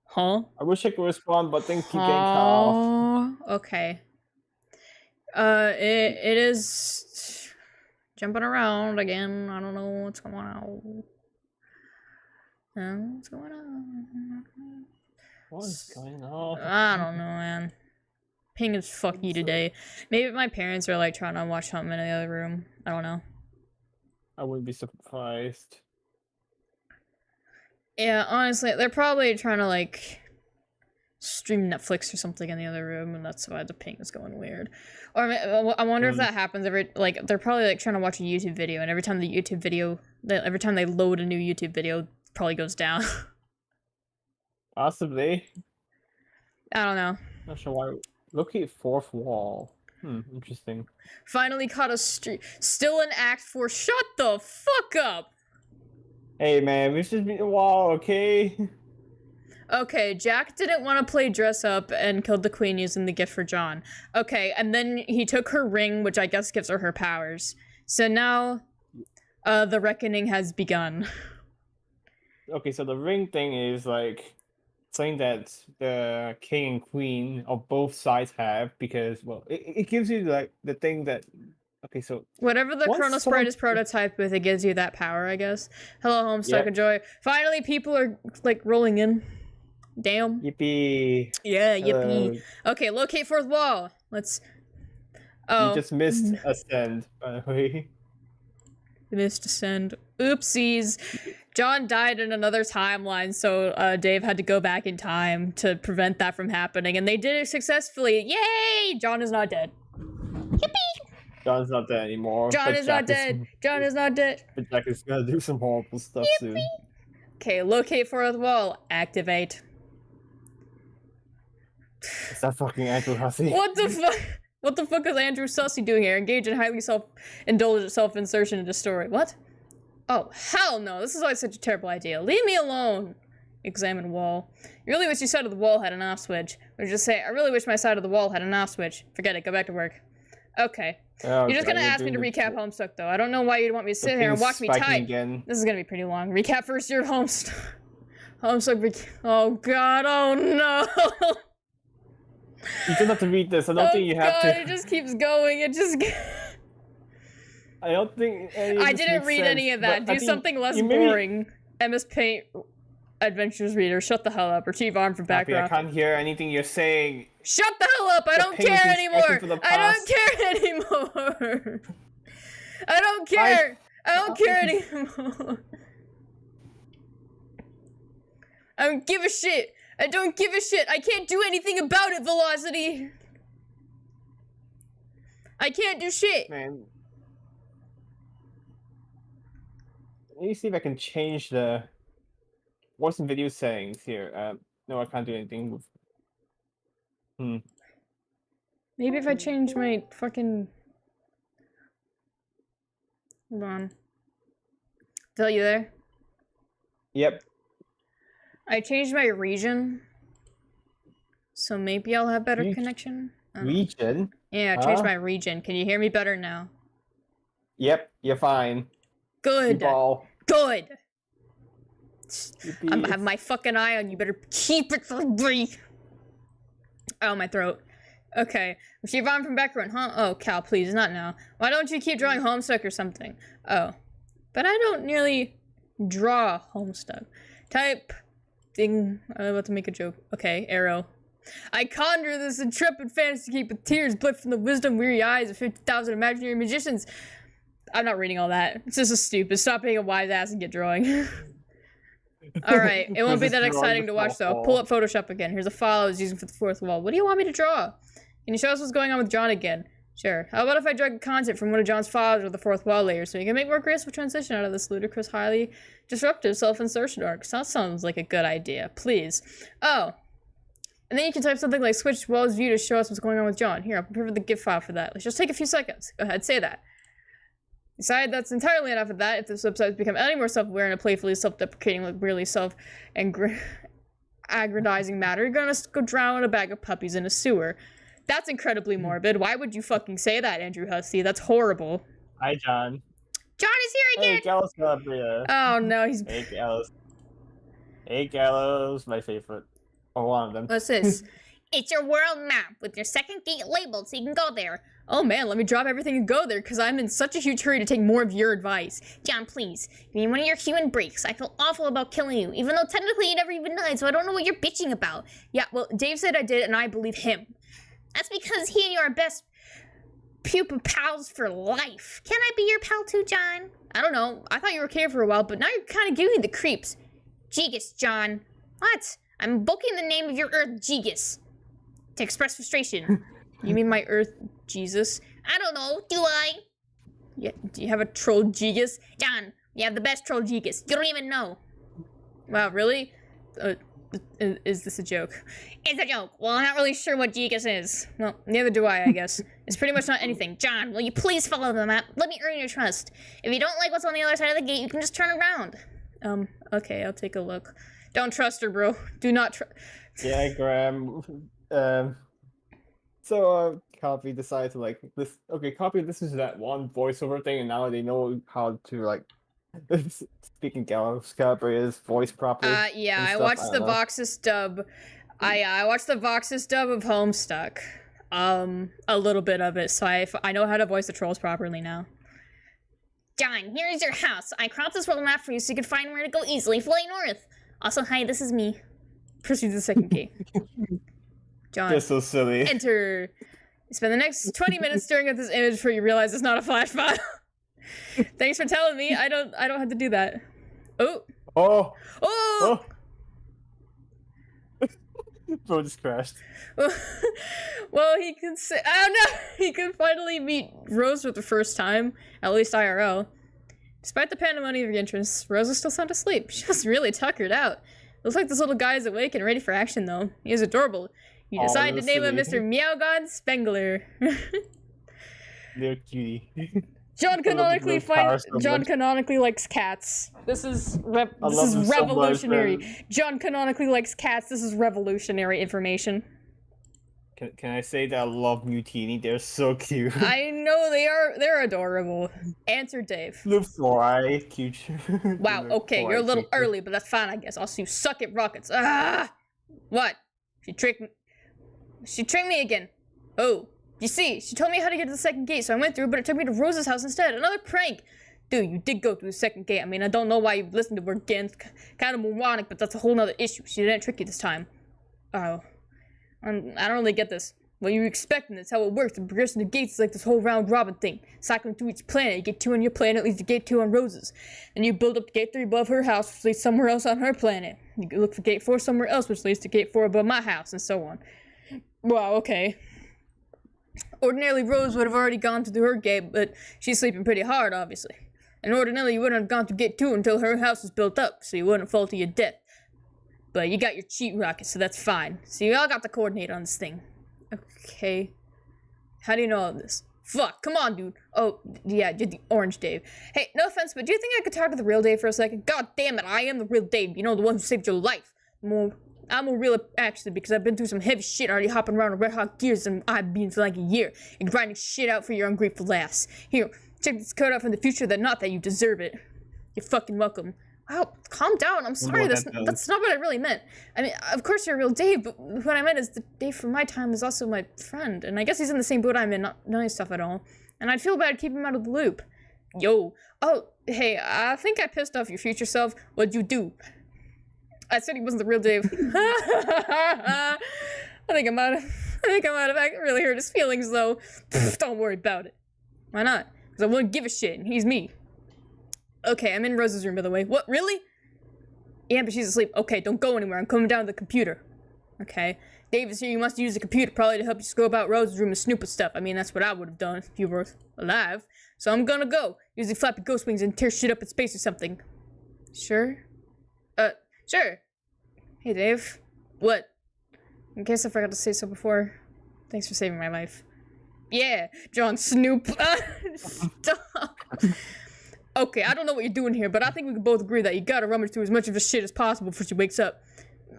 Huh? I wish I could respond, but things keep getting cut off. Okay. It is jumping around again. I don't know what's going on. What's going on? What is going on? I don't know, man. Ping is fucky today. Maybe my parents are like trying to watch something in the other room. I don't know. I wouldn't be surprised. Yeah, honestly, they're probably trying to like stream Netflix or something in the other room, and that's why the ping is going weird. Or I wonder if that happens every like they're probably like trying to watch a YouTube video, and every time they load a new YouTube video, it probably goes down. Possibly. I don't know. Not sure why. Look at fourth wall. Interesting. Finally caught a streak. Still in Act 4. Shut the fuck up! Hey man, it's just been a while, okay? Okay, Jack didn't want to play dress up and killed the queen using the gift for John. Okay, and then he took her ring, which I guess gives her powers. So now, the reckoning has begun. Okay, so the ring thing is like something that the king and queen of both sides have because, well, it gives you like the thing that. Okay, so Whatever the once Chrono someone- Sprite is prototyped with, it gives you that power, I guess. Hello, Homestuck Yep. and Joy. Finally, people are like rolling in. Damn. yippee! Yeah, yippee. Hello. Okay, locate fourth wall. Let's. Oh, You just missed a stand, by the way. missed ascend. Oopsies. John died in another timeline, so Dave had to go back in time to prevent that from happening, and they did it successfully. Yay! John is not dead. John's not dead anymore. John but is not Jack dead. John is not dead. But Jack is gonna do some horrible stuff soon. Okay, locate fourth wall. Activate. Is that fucking Andrew Hussey? What the fuck? What the fuck is Andrew Sussy doing here? Engage in highly self-indulgent self-insertion into story. What? Oh, hell no. This is always such a terrible idea. Leave me alone. Examine wall. You really wish your side of the wall had an off switch. Or just say, I really wish my side of the wall had an off switch. Forget it. Go back to work. Okay. You're just gonna ask me to recap Homestuck, though. I don't know why you'd want me to sit here and watch me type. Again. This is gonna be pretty long. Recap first year of Homestuck. Homestuck. Oh god. Oh no. You don't have to read this. I don't think you have God, to. it just keeps going. It just. I don't think. I didn't read any of that. Do something less boring. MS Paint Adventures Reader. Shut the hell up. Retrieve arm from Happy, I background. can't hear anything you're saying. Shut the hell up! I don't pain care is anymore. expected for the I don't past. care anymore. I don't care. I don't care anymore. I don't give a shit. I don't give a shit. I can't do anything about it, Velocity. I can't do shit. Man. Let me see if I can change the voice and video settings here. No, I can't do anything with. Maybe if I change my fucking... Hold on. Phil, you there? Yep. I changed my region. So maybe I'll have better connection. Region. Yeah, I changed Huh? my region. Can you hear me better now? Yep. You're fine. Good. Ball. Good. I have my fucking eye on you. Better keep it for me. Oh, my throat. Okay. Retrieve on from background, huh? Oh, Cal, please, not now. Why don't you keep drawing Homestuck or something? Oh. But I don't nearly draw Homestuck. Type thing. I'm about to make a joke. Okay, arrow. I conjure this intrepid fantasy keep with tears blip from the wisdom-weary eyes of 50,000 imaginary magicians. I'm not reading all that. It's just a stupid. Stop being a wise ass and get drawing. Alright, it won't be that exciting to watch though. Pull up Photoshop again. Here's a file I was using for the fourth wall. What do you want me to draw? Can you show us what's going on with John again? Sure. How about if I drag content from one of John's files or the fourth wall layer so you can make more graceful transition out of this ludicrous, highly disruptive self-insertion arc? So that sounds like a good idea. Please. Oh. And then you can type something like switch walls view to show us what's going on with John. Here, I'll prepare the GIF file for that. Let's just take a few seconds. Go ahead, say that. Decide that's entirely enough of that. If this website has become any more self-aware and a playfully self-deprecating, like really self-aggrandizing matter, you're gonna go drown in a bag of puppies in a sewer. That's incredibly morbid. Why would you fucking say that, Andrew Hussey? That's horrible. Hi, John. John is here Hey, again! Gallows Calabria. Oh no, he's... Hey, Gallows. Hey, Gallows, my favorite. Or one of them. What's this? It's your world map with your second gate labeled so you can go there. Oh man, let me drop everything and go there, because I'm in such a huge hurry to take more of your advice. John, please. Give me one of your human breaks. I feel awful about killing you, even though technically you never even died, so I don't know what you're bitching about. Yeah, well, Dave said I did, and I believe him. That's because he and you are best pupa pals for life. Can I be your pal too, John? I don't know. I thought you were okay for a while, but now you're kind of giving me the creeps. Jigus, John. What? I'm invoking the name of your Earth, Jigus, to express frustration. You mean my Earth Jesus? I don't know. Do I? Yeah, do you have a troll Jesus? John, you have the best troll Jigus. You don't even know. Wow, really? is this a joke? It's a joke. Well, I'm not really sure what Gigas is. Well, neither do I guess. It's pretty much not anything. John, will you please follow the map? Let me earn your trust. If you don't like what's on the other side of the gate, you can just turn around. Okay, I'll take a look. Don't trust her, bro. Do not trust. Yeah, Graham. Copy decided to like this. Okay, Copy listens to that one voiceover thing, and now they know how to like speaking Gabriel's voice properly. Yeah, I stuff, watched the Voxus dub. I watched the Voxus dub of Homestuck. A little bit of it, so I know how to voice the trolls properly now. John, here is your house. I cropped this world map for you so you can find where to go easily. Fly north. Also, hi, this is me. Proceed to the second gate. John, You're so silly. enter. Spend the next 20 minutes staring at this image before you realize it's not a flash file. Thanks for telling me. I don't have to do that. Oh. Oh. Oh. Bro just crashed. Well, he can say. Oh no! He can finally meet Rose for the first time, at least IRL. Despite the pandemonium of your entrance, Rose is still sound asleep. She was really tuckered out. Looks like this little guy is awake and ready for action, though. He is adorable. You decide to name him Mr. Meowgod Spengler. Little cutie. John canonically likes cats. This is revolutionary. So John canonically likes cats. This is revolutionary information. Can I say that I love Mutini? They're so cute. I know they're adorable. Answer Dave. Look for cute. Wow, okay, you're a little early, but that's fine, I guess. Also, you suck at rockets. Ah! What? She tricked me again. Oh. You see, she told me how to get to the second gate, so I went through, but it took me to Rose's house instead. Another prank! Dude, you did go through the second gate. I mean, I don't know why you listened to her again. It's kind of moronic, but that's a whole nother issue. She didn't trick you this time. Oh. I don't really get this. What you expecting? That's how it works. The progression of gates is like this whole round robin thing. Cycling through each planet. You get 2 on your planet, leads to gate 2 on Rose's. Then you build up to gate 3 above her house, which leads somewhere else on her planet. You look for gate 4 somewhere else, which leads to gate 4 above my house, and so on. Wow, okay. Ordinarily, Rose would have already gone to her gate, but she's sleeping pretty hard, obviously. And ordinarily, you wouldn't have gone to gate 2 until her house was built up, so you wouldn't fall to your death. But you got your cheat rocket, so that's fine. So you all got the coordinate on this thing. Okay. How do you know all this? Fuck, come on, dude. Oh, yeah, you're the orange Dave. Hey, no offense, but do you think I could talk to the real Dave for a second? God damn it, I am the real Dave. You know, the one who saved your life. I'm a real actually, because I've been through some heavy shit already hopping around on red hot gears and I've been for like a year and grinding shit out for your ungrateful ass. Here, check this code out from the future not that you deserve it. You're fucking welcome. Wow, calm down. I'm sorry, that's not what I really meant. I mean, of course you're a real Dave, but what I meant is the Dave from my time is also my friend, and I guess he's in the same boat I'm in, not knowing stuff at all. And I'd feel bad keeping him out of the loop. Yo. Oh, hey, I think I pissed off your future self. What'd you do? I said he wasn't the real Dave. I think I might have really hurt his feelings, though. Don't worry about it. Why not? Because I wouldn't give a shit, and he's me. Okay, I'm in Rose's room, by the way. What, really? Yeah, but she's asleep. Okay, don't go anywhere. I'm coming down to the computer. Okay. Dave is here. You must use the computer probably to help you just go about Rose's room and snoop at stuff. I mean, that's what I would have done if you were alive. So I'm gonna go. Use the flappy ghost wings and tear shit up in space or something. Sure? Sure. Hey, Dave. What? In case I forgot to say so before, thanks for saving my life. Yeah, John Snoop. Stop. Okay, I don't know what you're doing here, but I think we can both agree that you gotta rummage through as much of his shit as possible before she wakes up.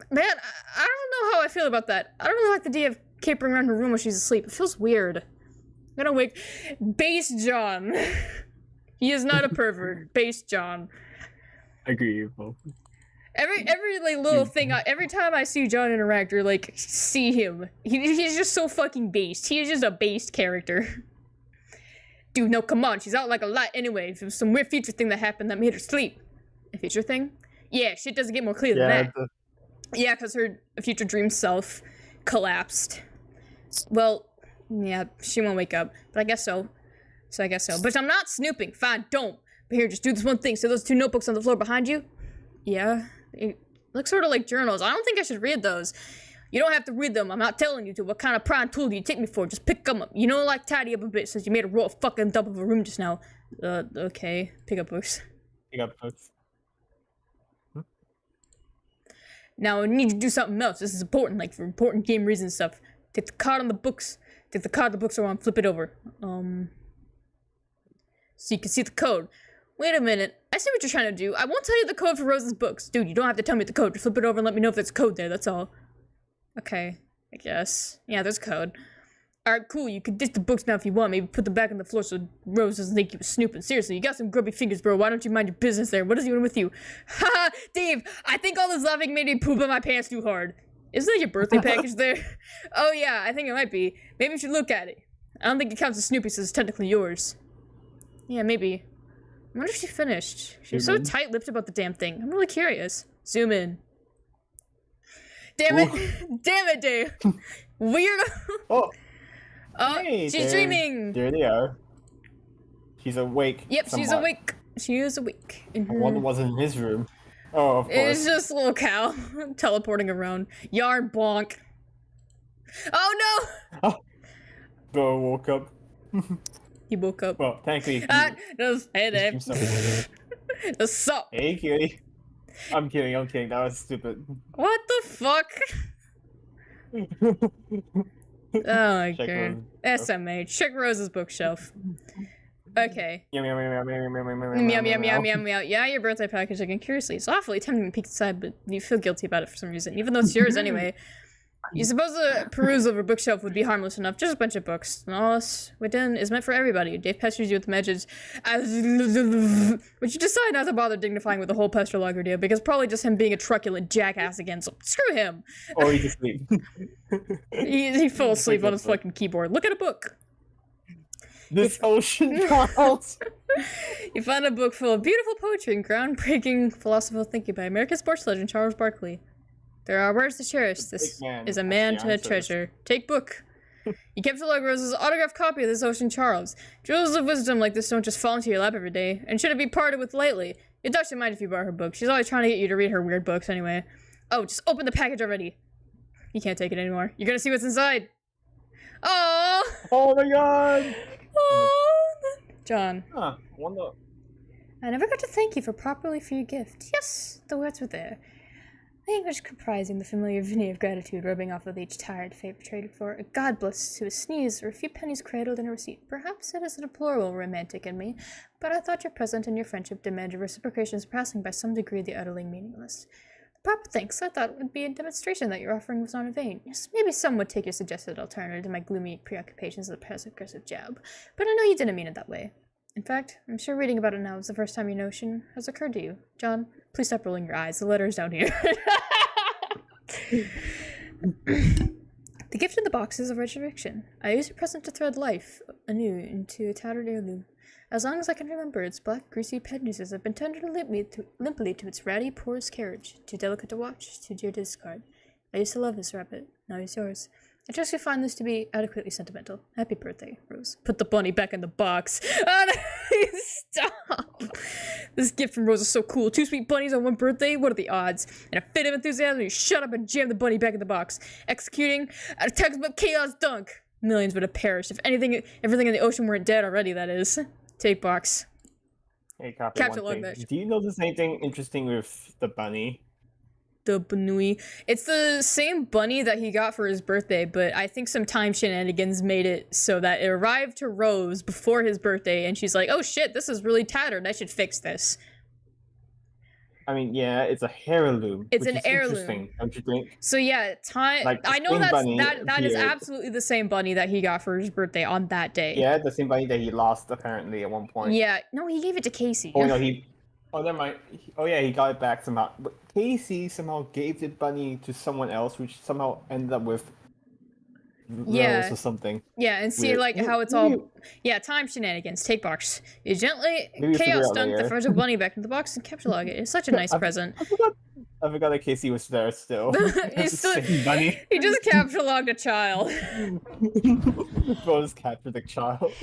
Man, I don't know how I feel about that. I don't really like the idea of capering around her room when she's asleep. It feels weird. I'm gonna wake... Base John. He is not a pervert. Base John. I agree with both. Every like little thing, every time I see John interact or like see him, he's just so fucking based. He is just a based character. Dude, no, come on, she's out like a lot anyway. If it was some weird future thing that happened that made her sleep. A future thing? Yeah, shit doesn't get more clear than that. Yeah, because her future dream self collapsed. Well, yeah, she won't wake up, but I guess so. So I guess so. But I'm not snooping. Fine, don't. But here, just do this one thing. So those 2 notebooks on the floor behind you? Yeah. It looks sort of like journals. I don't think I should read those. You don't have to read them. I'm not telling you to. What kind of prime tool do you take me for? Just pick them up. You know, like tidy up a bit since you made a real fucking dump of a room just now. Okay. Pick up books. Pick up books. Now I need you to do something else. This is important, like for important game reasons stuff. Take the card on the books. Take the card on the books around, flip it over. So you can see the code. Wait a minute. I see what you're trying to do. I won't tell you the code for Rose's books. Dude, you don't have to tell me the code. Just flip it over and let me know if there's code there, that's all. Okay, I guess. Yeah, there's code. Alright, cool. You can ditch the books now if you want. Maybe put them back on the floor so Rose doesn't think you were snooping. Seriously, you got some grubby fingers, bro. Why don't you mind your business there? What is even with you? Haha, Dave, I think all this laughing made me poop in my pants too hard. Isn't that your birthday package there? Oh yeah, I think it might be. Maybe you should look at it. I don't think it counts as Snoopy, so it's technically yours. Yeah, maybe. I wonder if she finished. She was so tight-lipped about the damn thing. I'm really curious. Zoom in. Damn it! Damn it, Dave! Weirdo! Oh, Oh, hey, she's dreaming! There they are. She's awake. Yep, she's somewhat. awake. She is awake. In her... One was in his room. Oh, of course. It's just a little cow teleporting around. Yarn bonk. Oh no! Bro woke up. He woke up. Well, thankfully. Hey Dave. What's up? Hey, cutie. I'm kidding. That was stupid. What the fuck? Oh my Check god. Rose. SMA. Check Rose's bookshelf. Okay. Yum, yum, yum, yum, yum, yum, yum, yum, Meow, meow, meow, meow, meow. Yeah, your birthday package again. Curiously, it's awfully tempting to peek inside, but you feel guilty about it for some reason, even though it's yours anyway. You suppose a peruse of a bookshelf would be harmless enough, just a bunch of books. And all this within is meant for everybody. Dave pesters you with the message, but you decide not to bother dignifying with the whole pester log idea, because probably just him being a truculent jackass again, so screw him. Or he's asleep. He fell asleep on his fucking keyboard. Look at a book. This ocean Charles. You find a book full of beautiful poetry and groundbreaking philosophical thinking by American sports legend Charles Barkley. There are words to cherish. This is a man to treasure. Take book. You kept Log Rose's autographed copy of this Ocean Charles. Jewels of wisdom like this don't just fall into your lap every day, and shouldn't be parted with lightly. You'd actually mind if you borrow her book. She's always trying to get you to read her weird books anyway. Oh, just open the package already. You can't take it anymore. You're gonna see what's inside. Oh. Oh my god. John. Huh. Wonder. I never got to thank you properly for your gift. Yes, the words were there. Language comprising the familiar veneer of gratitude rubbing off of each tired favor traded for. A God bless to a sneeze or a few pennies cradled in a receipt. Perhaps it is a deplorable romantic in me, but I thought your present and your friendship demanded reciprocation surpassing by some degree the utterly meaningless. The proper thanks I thought would be a demonstration that your offering was not in vain. Yes, maybe some would take your suggested alternative to my gloomy preoccupations as a passive-aggressive jab, but I know you didn't mean it that way. In fact, I'm sure reading about it now is the first time your notion has occurred to you. John, please stop rolling your eyes. The letter is down here. The gift in the box is a resurrection. I use your present to thread life anew into a tattered heirloom. As long as I can remember, its black, greasy pieces have been tendered limply to its ratty, porous carriage, too delicate to watch, too dear to discard. I used to love this rabbit. Now he's yours. I trust you find this to be adequately sentimental. Happy birthday, Rose. Put the bunny back in the box. Oh, no, stop. This gift from Rose is so cool. 2 sweet bunnies on one birthday? What are the odds? In a fit of enthusiasm, you shut up and jam the bunny back in the box. Executing a textbook chaos dunk. Millions would have perished. If everything in the ocean weren't dead already, that is. Take box. Hey, copy Capture one log thing. Do you notice anything interesting with the bunny? The bunny. It's the same bunny that he got for his birthday, but I think some time shenanigans made it so that it arrived to Rose before his birthday, and she's like, oh shit, this is really tattered. I should fix this. I mean, yeah, it's a heirloom. It's which an is heirloom. Interesting, don't you think? So yeah, time. Like, the I know same bunny that is appeared. absolutely the same bunny that he got for his birthday on that day. Yeah, the same bunny that he lost apparently at one point. Yeah. No, he gave it to Casey. Oh no, he. Oh, never mind. Oh yeah, he got it back somehow. But Casey somehow gave the bunny to someone else, which somehow ended up with Yeah. Rose or something. Yeah, and see Weird. like how it's all. Yeah, time shenanigans. Take box. You gently Maybe we'll chaos figure it out dunk the later. fragile bunny back in the box and capture log it. It's such a nice present. I forgot that Casey was there still. He's It's still- the same bunny. He just capture logged a child. Rose captured the child.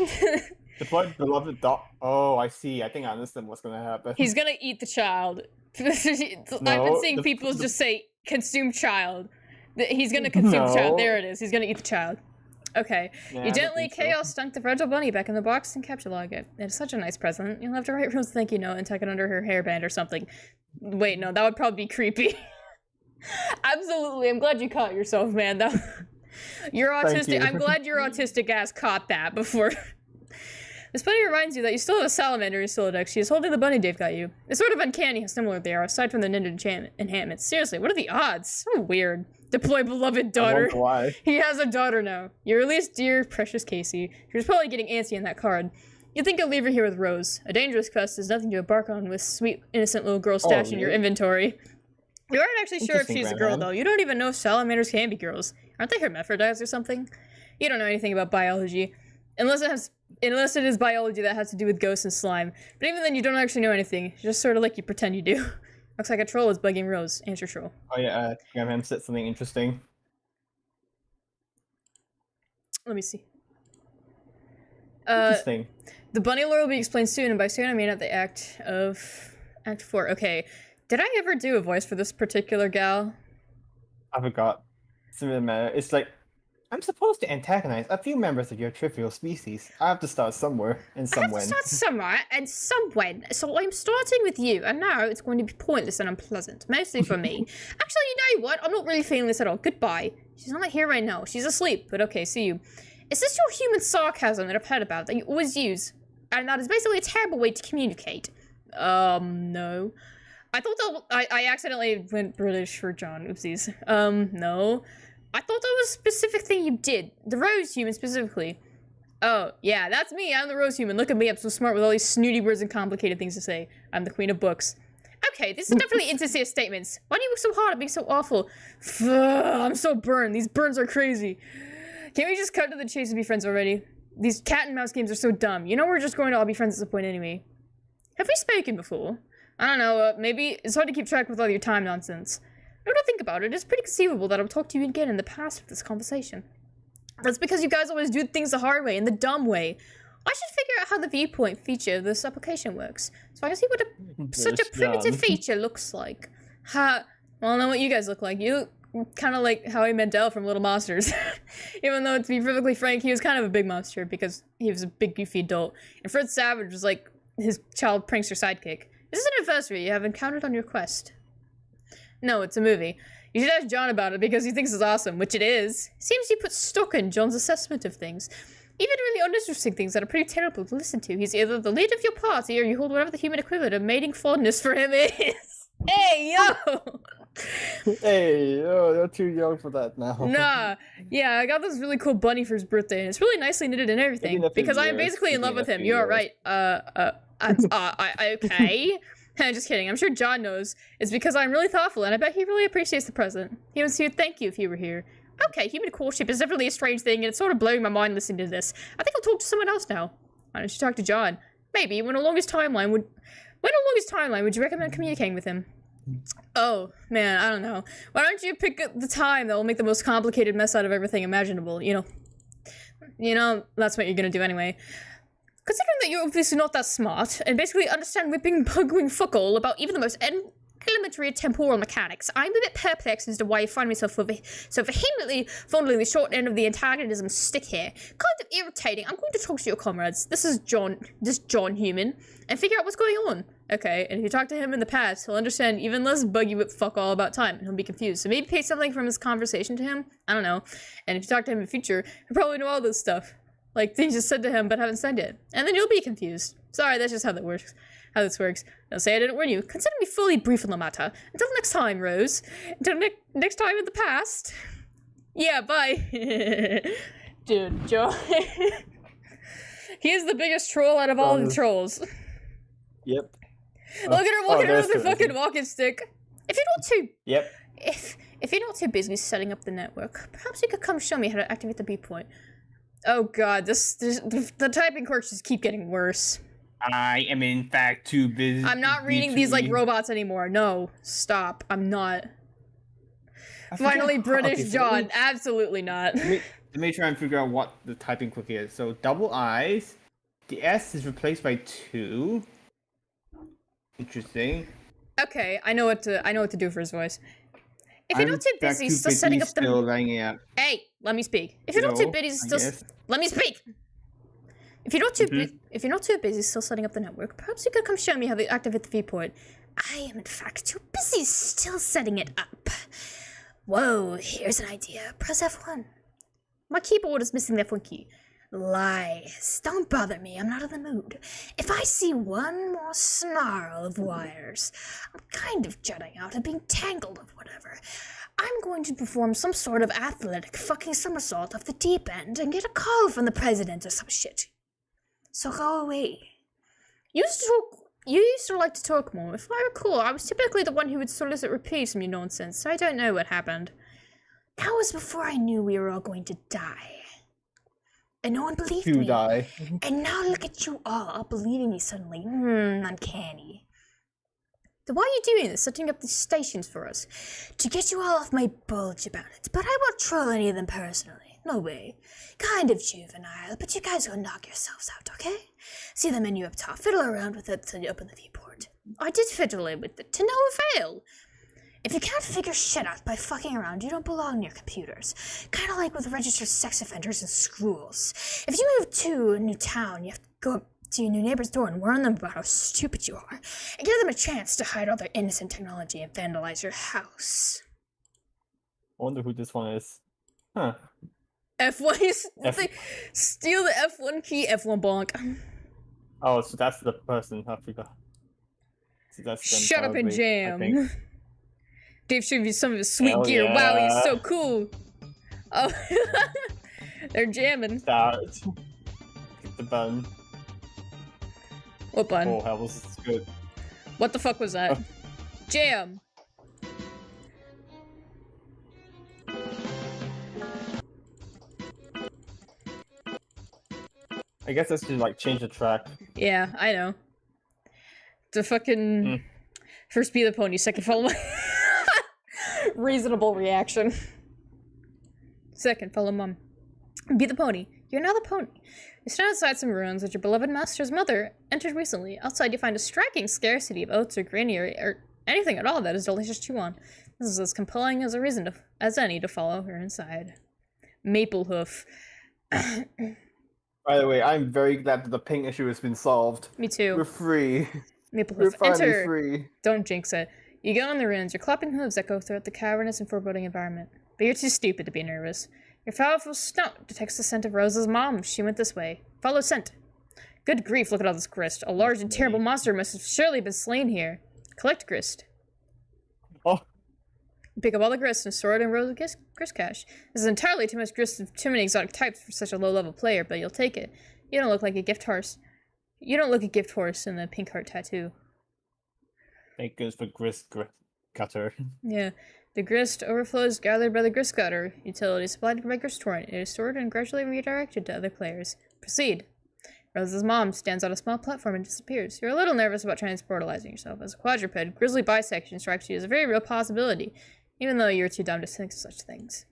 The poor beloved dog. Oh, I see. I think I understand what's gonna happen. He's gonna eat the child. I've been No, seeing people the- just say consume child. He's gonna consume child. No. There it is. He's gonna eat the child. Okay. Yeah, I You don't gently think so. chaos dunk the fragile bunny back in the box and capture log it. It's such a nice present. You'll have to write Rose a thank you note and tuck it under her hairband or something. Wait, no, that would probably be creepy. Absolutely. I'm glad you caught yourself, man. You're autistic. you. I'm glad your autistic ass caught that before. This bunny reminds you that you still have a salamander in Silodex. She is holding the bunny Dave got you. It's sort of uncanny how similar they are, aside from the ninja enhancements. Seriously, what are the odds? So weird. Deploy beloved daughter. I wonder why. He has a daughter now. You released dear, precious Casey. She was probably getting antsy in that card. You'd think I'll leave her here with Rose. A dangerous quest is nothing to embark on with sweet, innocent little girl stashed in your inventory. You aren't actually sure if she's a girl, though. You don't even know if salamanders can be girls. Aren't they hermaphrodites or something? You don't know anything about biology. Unless it is biology that has to do with ghosts and slime. But even then, you don't actually know anything. It's just sort of like you pretend you do. Looks like a troll is bugging Rose. Answer troll. Oh yeah, Graham said something interesting. Let me see. Interesting. The bunny lore will be explained soon, and by soon I mean at the Act 4. Okay. Did I ever do a voice for this particular gal? I forgot. Similar matter. It's like, I'm supposed to antagonize a few members of your trivial species. I have to start somewhere and somewhen. I have to start somewhere and somewhen. So I'm starting with you, and now it's going to be pointless and unpleasant, mostly for me. Actually, you know what? I'm not really feeling this at all. Goodbye. She's not here right now. She's asleep, but okay, see you. Is this your human sarcasm that I've heard about that you always use? And that is basically a terrible way to communicate. No. I thought that I accidentally went British for John. Oopsies. No. I thought that was a specific thing you did. The rose human specifically. Oh, yeah, that's me. I'm the rose human. Look at me. I'm so smart with all these snooty words and complicated things to say. I'm the queen of books. Okay, this is definitely insincere statements. Why do you work so hard at being so awful? I'm so burned. These burns are crazy. Can't we just cut to the chase and be friends already? These cat and mouse games are so dumb. You know we're just going to all be friends at some point anyway. Have we spoken before? I don't know, maybe it's hard to keep track with all your time nonsense. Now to think about it, it's pretty conceivable that I'll talk to you again in the past of this conversation. That's because you guys always do things the hard way and the dumb way. I should figure out how the viewpoint feature of this application works, so I can see what such a primitive feature looks like. Well, I know what you guys look like. You look kind of like Howie Mandel from Little Monsters. Even though, to be perfectly frank, he was kind of a big monster because he was a big, goofy adult. And Fred Savage was like his child prankster sidekick. Is this an anniversary you have encountered on your quest? No, it's a movie. You should ask John about it because he thinks it's awesome, which it is. Seems you put stock in John's assessment of things. Even really uninteresting things that are pretty terrible to listen to. He's either the leader of your party or you hold whatever the human equivalent of mating fondness for him is. Hey, yo! Hey, oh, you're too young for that now. Nah, yeah, I got this really cool bunny for his birthday, and it's really nicely knitted and everything. Because I am basically in love with him. You're right. Okay. Just kidding. I'm sure John knows. It's because I'm really thoughtful, and I bet he really appreciates the present. He wants to thank you if he were here. Okay, human courtship is definitely a strange thing, and it's sort of blowing my mind listening to this. I think I'll talk to someone else now. Why don't you talk to John? Maybe, when the longest timeline would you recommend communicating with him? Oh, man, I don't know. Why don't you pick the time that will make the most complicated mess out of everything imaginable, you know, that's what you're gonna do anyway. Considering that you're obviously not that smart, and basically understand whipping bugwing fuck all about even the most elementary temporal mechanics, I'm a bit perplexed as to why you find myself so vehemently fondling the short end of the antagonism stick here. Kind of irritating. I'm going to talk to your comrades. This John human, and figure out what's going on. Okay, and if you talk to him in the past, he'll understand even less buggy whip fuck all about time, and he'll be confused. So maybe pay something from his conversation to him? I don't know. And if you talk to him in the future, he'll probably know all this stuff. Like, things you said to him but haven't said yet. And then you'll be confused. Sorry, that's just how this works. Don't say I didn't warn you. Consider me fully brief on the matter. Until next time, Rose. Until next time in the past. Yeah, bye. Dude, Joe. He is the biggest troll out of all the trolls. Yep. Look at her walking around with her fucking walking stick. If you're not too... Yep. If you're not too busy setting up the network, perhaps you could come show me how to activate the viewpoint. Oh god, the typing quirks just keep getting worse. I am in fact too busy. I'm not reading these like robots anymore. No, stop. I'm not. Finally, British John. Absolutely not. Let me try and figure out what the typing quick is. So double I's. The S is replaced by 2. Interesting. Okay, I know what to do for his voice. If you're not too busy still setting up the... Hey, let me speak. If you're not too busy still... Let me speak! If you're not too busy still setting up the network, perhaps you could come show me how to activate the viewpoint. I am in fact too busy still setting it up. Whoa, here's an idea. Press F1. My keyboard is missing the F1 key. Lies. Don't bother me, I'm not in the mood. If I see one more snarl of wires, I'm kind of jutting out and being tangled with whatever. I'm going to perform some sort of athletic fucking somersault off the deep end and get a call from the president or some shit. So go away. You used to like to talk more. If I recall, I was typically the one who would solicit repeats from your nonsense, so I don't know what happened. That was before I knew we were all going to die. And no one believed me. Die. And now look at you all believing me suddenly. Uncanny. Then why are you doing this, setting up these stations for us? To get you all off my bulge about it, but I won't troll any of them personally. No way. Kind of juvenile, but you guys go knock yourselves out, okay? See the menu up top, fiddle around with it till you open the viewport. I did fiddle with it, to no avail. If you can't figure shit out by fucking around, you don't belong near computers. Kinda like with registered sex offenders in schools. If you move to a new town, you have to go up to your new neighbor's door and warn them about how stupid you are, and give them a chance to hide all their innocent technology and vandalize your house. I wonder who this one is. Huh. F1, steal the F1 key, F1 bonk. Oh, so that's the person. I forgot. So that's them, Shut up and probably, I think. jam. Dave showed you some of his sweet Hell gear. Wow, yeah. he's so cool. Oh, they're jamming. Start. Hit the button. What button? Oh, hell, this is good. What the fuck was that? Jam. I guess I should like change the track. Yeah, I know. The fucking first be the pony, second follow my reasonable reaction. Second follow mom. Be the pony. You're now the pony. You stand outside some ruins that your beloved master's mother entered recently. Outside you find a striking scarcity of oats or grain or anything at all that is delicious to chew on. This is as compelling as a reason as any to follow her inside. Maple hoof. By the way, I'm very glad that the ping issue has been solved. Me too. We're free. Maple We're hoof. finally Enter. free. Don't jinx it. You get on the ruins, your clapping hooves echo throughout the cavernous and foreboding environment. But you're too stupid to be nervous. Your powerful snout detects the scent of Rose's mom. She went this way. Follow scent. Good grief, look at all this grist. A large and terrible monster must have surely been slain here. Collect grist. Oh, Pick up all the grist and store it in Rose's grist cache. This is entirely too much grist of too many exotic types for such a low-level player, but you'll take it. You don't look like a gift horse. You don't look a gift horse in the pink heart tattoo. thank goodness for grist cutter. Yeah. The grist overflows gathered by the grist cutter utility supplied by grist torrent. It is stored and gradually redirected to other players. Proceed. Rose's mom stands on a small platform and disappears. You're a little nervous about transportalizing yourself. As a quadruped, grizzly bisection strikes you as a very real possibility, even though you're too dumb to think such things.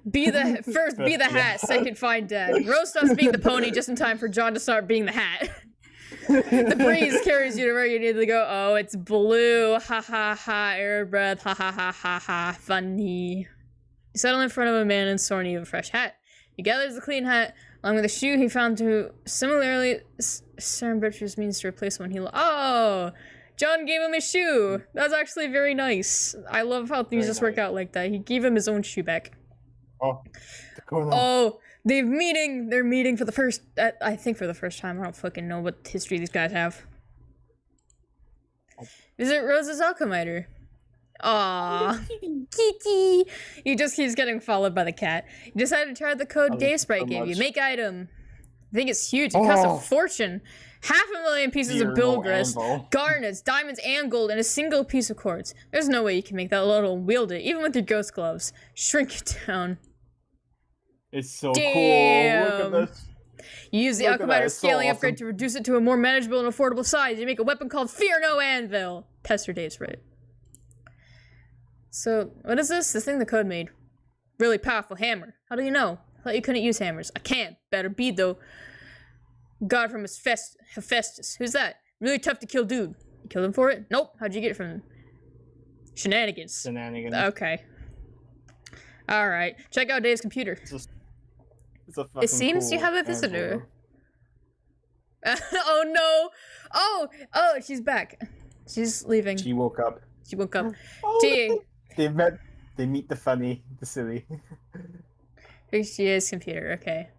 Be the hat, second find dad. Rose stops being the pony just in time for John to start being the hat. The breeze carries you to where you need to go. Oh, it's blue. Ha ha ha. Air breath. Ha ha ha ha ha. Funny. You settle in front of a man in Sorny of a fresh hat. He gathers the clean hat, along with a shoe he found to similarly surreptitious means to replace one he Oh! John gave him his shoe! That's actually very nice. I love how things just work out like that. He gave him his own shoe back. Oh, Oh, they're meeting for the first, I think for the first time. I don't fucking know what history these guys have. Visit Rose's Alchemiter. Aww. Kitty! He just keeps getting followed by the cat. You decided to try the code Dave Sprite gave you. Make item. I think it's huge. It costs a fortune. 500,000 pieces of bill grist, garnets, diamonds, and gold, and a single piece of quartz. There's no way you can make that little wield it, even with your ghost gloves. Shrink it down. It's so Damn. cool. Look at this. You use the Look at that, Alchemiter it's so scaling upgrade awesome. to reduce it to a more manageable and affordable size. You make a weapon called Fear No Anvil. Pester Dave Sprite. So, what is this? This thing the code made. Really powerful hammer. How do you know? I thought you couldn't use hammers. I can. Better be, though. God from Hephaestus. Who's that? Really tough to kill dude. You killed him for it? Nope. How'd you get it from him? Shenanigans. Shenanigans. Okay. Alright. Check out Dave's computer. It's a It seems fucking you have a cool visitor. anvil. Oh no! Oh, she's back. She's leaving. She woke up. She woke up. Oh, T. They meet the funny, the silly. Here she is, computer. Okay.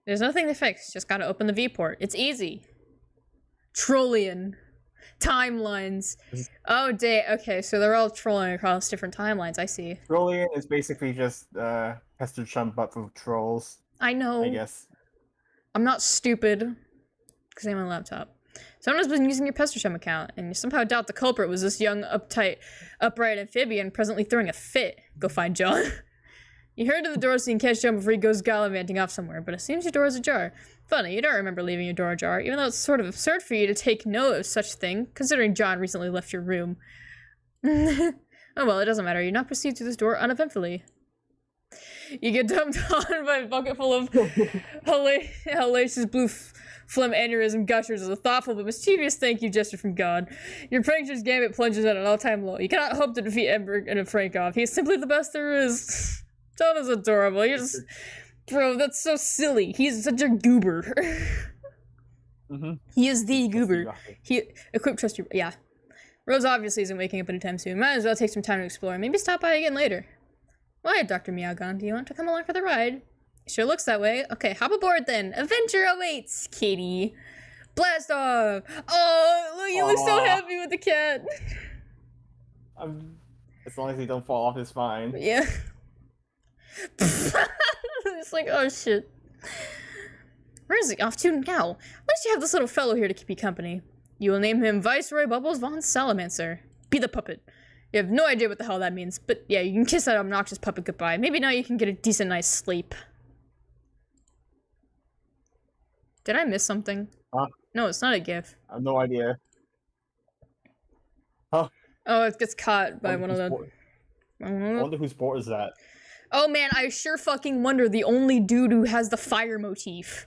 There's nothing to fix. Just gotta open the viewport. It's easy. Trollian. Timelines. Oh, okay, so they're all trolling across different timelines. I see. Trollian is basically just Hester Chum but for trolls, I know. I guess. I'm not stupid. Because I'm on a laptop. Someone's been using your Pestersham account, and you somehow doubt the culprit was this young, upright amphibian presently throwing a fit. Go find John. You hurry to the door so you can catch John before he goes gallivanting off somewhere, but it seems your door is ajar. Funny, you don't remember leaving your door ajar, even though it's sort of absurd for you to take note of such thing, considering John recently left your room. Oh well, it doesn't matter. You now proceed through this door uneventfully. You get dumped on by a bucket full of hellacious blue phlegm aneurysm gushers as a thoughtful but mischievous thank you gesture from God. Your prankster's gambit plunges at an all-time low. You cannot hope to defeat Emberg and Frankov. He is simply the best there is. John is adorable. You're just... Bro, that's so silly. He's such a goober. He is the goober. Equip trust you. Yeah. Rose obviously isn't waking up anytime soon. Might as well take some time to explore. Maybe stop by again later. Why, Dr. Meowgon, do you want to come along for the ride? Sure looks that way. Okay, hop aboard then. Adventure awaits, kitty. Blast off. Oh, look, you look so happy with the cat. As long as he don't fall off his spine. Yeah. It's like, oh shit. Where is he off to now? At least you have this little fellow here to keep you company. You will name him Viceroy Bubbles von Salamancer. Be the puppet. You have no idea what the hell that means, but yeah, you can kiss that obnoxious puppet goodbye. Maybe now you can get a decent night's sleep. Did I miss something? Huh? No, it's not a GIF. I have no idea. Huh? Oh, it gets caught by one of the... I wonder whose sport is that? Oh man, I sure fucking wonder the only dude who has the fire motif.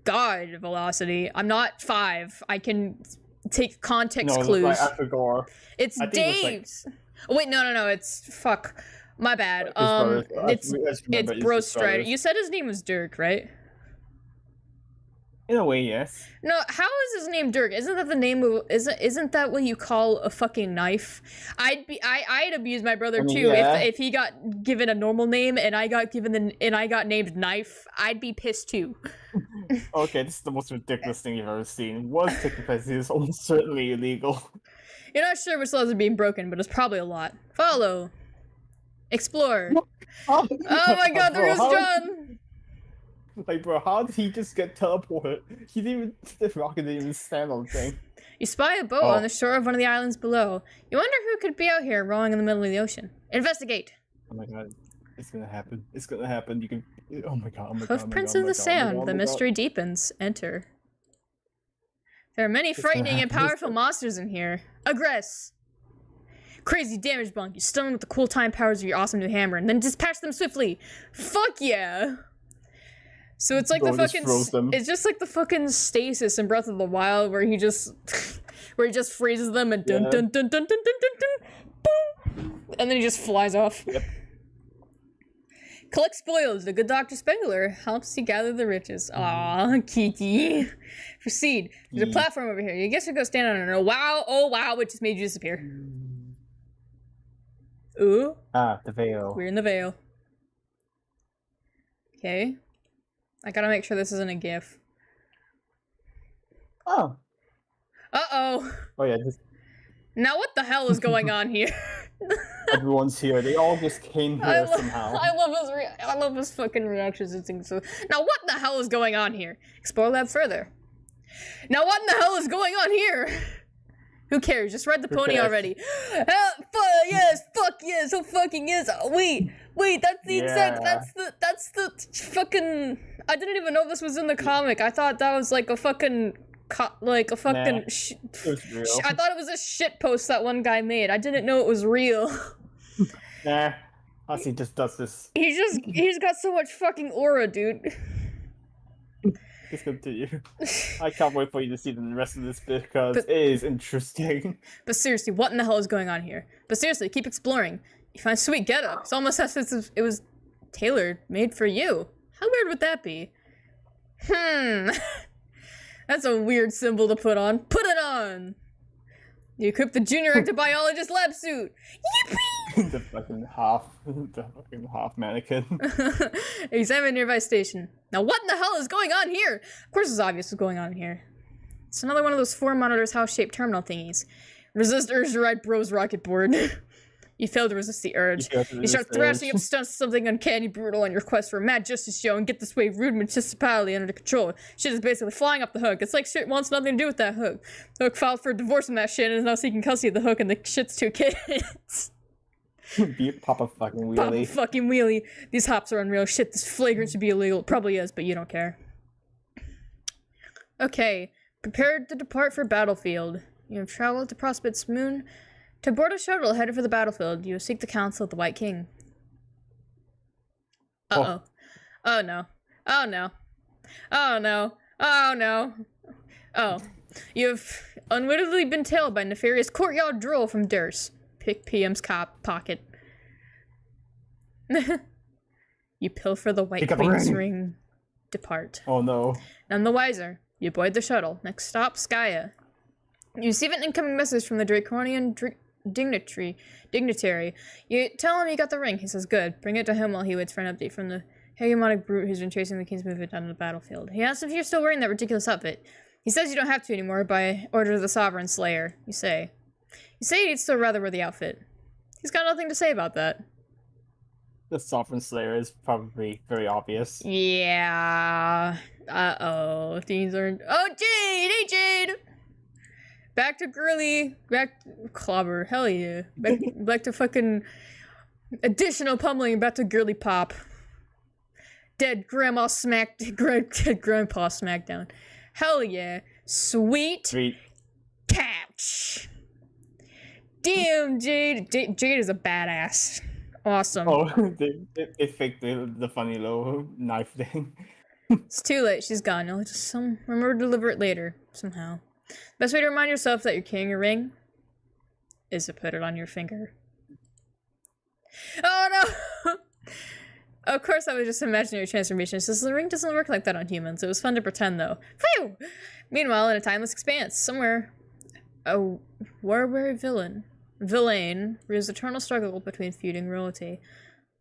God, Velocity. I'm not 5. I can take context clues. Like it's Dave's. Oh, wait, no. It's fuck. My bad. It's Bro Strider. You said his name was Dirk, right? In a way, yes. No, how is his name Dirk? Isn't that the name of isn't that what you call a fucking knife? I'd abuse my brother too if he got given a normal name and I got named Knife. I'd be pissed too. Okay, this is the most ridiculous thing you've ever seen. Was Ticketpass is almost certainly illegal. You're not sure which laws are being broken, but it's probably a lot. Follow. Explore. Oh my god, there goes John! Like, bro, how did he just get teleported? He didn't even, the rocket didn't even stand on the thing. You spy a boat on the shore of one of the islands below. You wonder who could be out here rowing in the middle of the ocean. Investigate. Oh my god, it's gonna happen. It's gonna happen. You can, oh my god, Hoofprints in the sand. The mystery deepens. Enter. There are many frightening and powerful monsters in here. Aggress. Crazy damage bunk. You stun them with the cool time powers of your awesome new hammer, and then dispatch them swiftly. Fuck yeah! So it's like it's just like the fucking stasis in Breath of the Wild where he just freezes them and dun dun dun dun dun dun dun boom, and then he just flies off. Yep. Collect spoils. The good Dr. Spengler helps you gather the riches. Aw, Kiki. Proceed. There's a platform over here. You guess we go stand on it. Oh wow, it just made you disappear. Ooh. Ah, the veil. We're in the veil. Okay. I gotta make sure this isn't a GIF. Oh. Uh-oh. Oh yeah. Now what the hell is going on here? Everyone's here. They all just came here somehow. I love his fucking reactions and things. So, now what the hell is going on here? Explore lab further. Now what in the hell is going on here? Who cares? Just ride the pony already. Fuck yes, oh fucking yes. Wait, that's the exact, that's the fucking, I didn't even know this was in the comic. I thought that was like a fucking, I thought it was a shit post that one guy made. I didn't know it was real. Nah, Ozzy just does this. He's got so much fucking aura, dude. Just continue. I can't wait for you to see the rest of this bit because it is interesting. But seriously, what in the hell is going on here? But seriously, keep exploring. You find sweet getup. It's almost as if it was tailored, made for you. How weird would that be? That's a weird symbol to put on. Put it on! You equip the junior ectobiologist lab suit! Yippee! the fucking half mannequin. Examine nearby station. Now what in the hell is going on here? Of course it's obvious what's going on here. It's another one of those 4 monitors house-shaped terminal thingies. Resist urge to ride bro's rocket board. You failed to resist the urge. You start thrashing up stunts something uncanny brutal on your quest for a mad justice show and get this way rude municipality under control. Shit is basically flying off the hook. It's like shit wants nothing to do with that hook. The hook filed for divorce from that shit and is now seeking custody of the hook and the shit's 2 kids. Pop a fucking wheelie. Pop a fucking wheelie. These hops are unreal. Shit, this flagrant should be illegal. It probably is, but you don't care. Okay. Prepared to depart for battlefield. You have traveled to Prospect's moon. To board a shuttle headed for the battlefield, you will seek the counsel of the White King. Uh-oh. Oh no. Oh no. Oh no. Oh no. Oh. You've unwittingly been tailed by nefarious courtyard droll from Durst. Pick PM's pocket. You pilfer the White Queen's ring. Depart. Oh no. None the wiser. You board the shuttle. Next stop, Skya. You receive an incoming message from the Draconian dignitary. You tell him you got the ring. He says, good. Bring it to him while he waits for an update from the hegemonic brute who's been chasing the king's movement down to the battlefield. He asks if you're still wearing that ridiculous outfit. He says you don't have to anymore by order of the Sovereign Slayer. You say he'd still rather wear the outfit. He's got nothing to say about that. The Sovereign Slayer is probably very obvious. Yeah. Uh-oh. Things are... Oh, Jade! Hey, Jade! Back to girly. Back to clobber. Hell yeah. Back to fucking additional pummeling. Back to girly pop. Dead grandpa smackdown. Hell yeah. Sweet. Couch. Damn, Jade. Jade is a badass. Awesome. Oh, they faked the funny little knife thing. It's too late. She's gone. You'll just remember to deliver it later somehow. Best way to remind yourself that you're carrying a ring is to put it on your finger. Oh no! Of course, I was just imaginary transformation. Says the ring doesn't work like that on humans. It was fun to pretend, though. Phew! Meanwhile, in a timeless expanse, somewhere, a warweary villain rears eternal struggle between feuding royalty.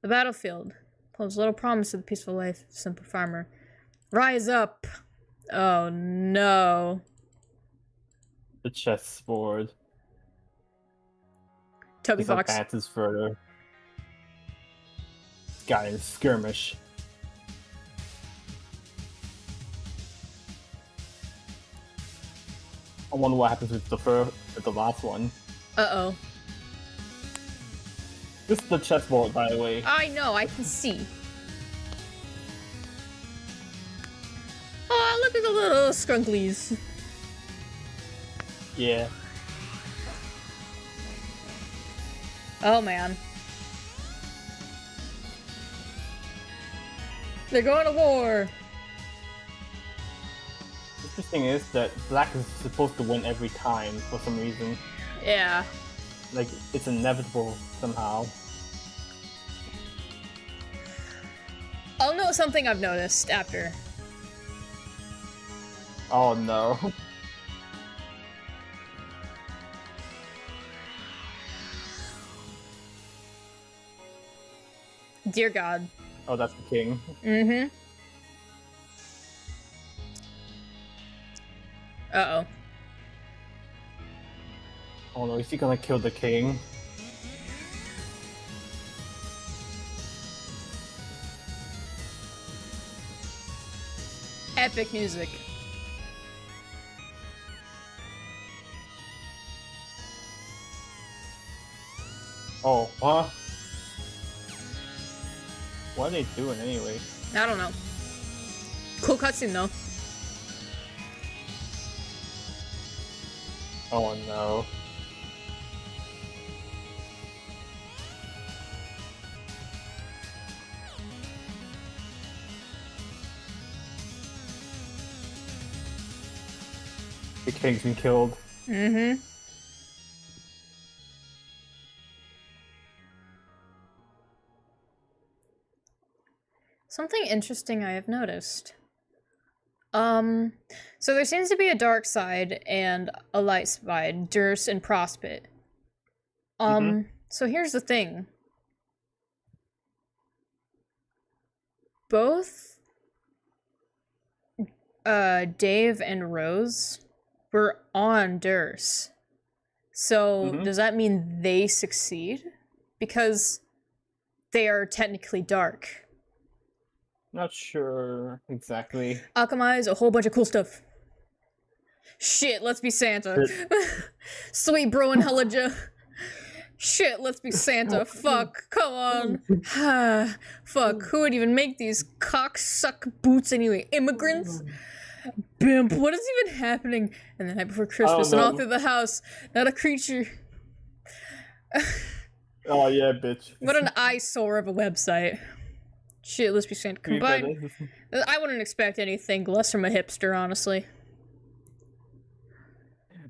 The battlefield holds little promise of the peaceful life of a simple farmer. Rise up! Oh no. The chessboard. Toby Fox. Advances further. Guy in skirmish. I wonder what happens with the last one. Uh-oh. This is the chessboard, by the way. I know, I can see. Oh, look at the little scrunklies. Yeah. Oh, man. They're going to war. Interesting is that Black is supposed to win every time for some reason. Yeah. Like, it's inevitable somehow. I'll note something I've noticed after. Oh no. Dear God. Oh, that's the king. Mm-hmm. Uh-oh. Oh no, is he gonna kill the king? Epic music. Oh, what? What are they doing anyway? I don't know. Cool cutscene though. Oh no. The king's been killed. Mm-hmm. Something interesting I have noticed. So there seems to be a dark side and a light side, Durst and Prospit. So here's the thing. Both Dave and Rose were on Durst. So does that mean they succeed? Because they are technically dark. Not sure exactly. Alchemize a whole bunch of cool stuff. Shit, let's be Santa. Sweet bro and Helaja. Shit, let's be Santa. Fuck, come on. Fuck, who would even make these cocksuck boots anyway? Immigrants? Bimp, what is even happening? And the night before Christmas, and all through the house, not a creature. Oh yeah, bitch. What an eyesore of a website. Shit, let's be Santa. Combined. I wouldn't expect anything less from a hipster, honestly.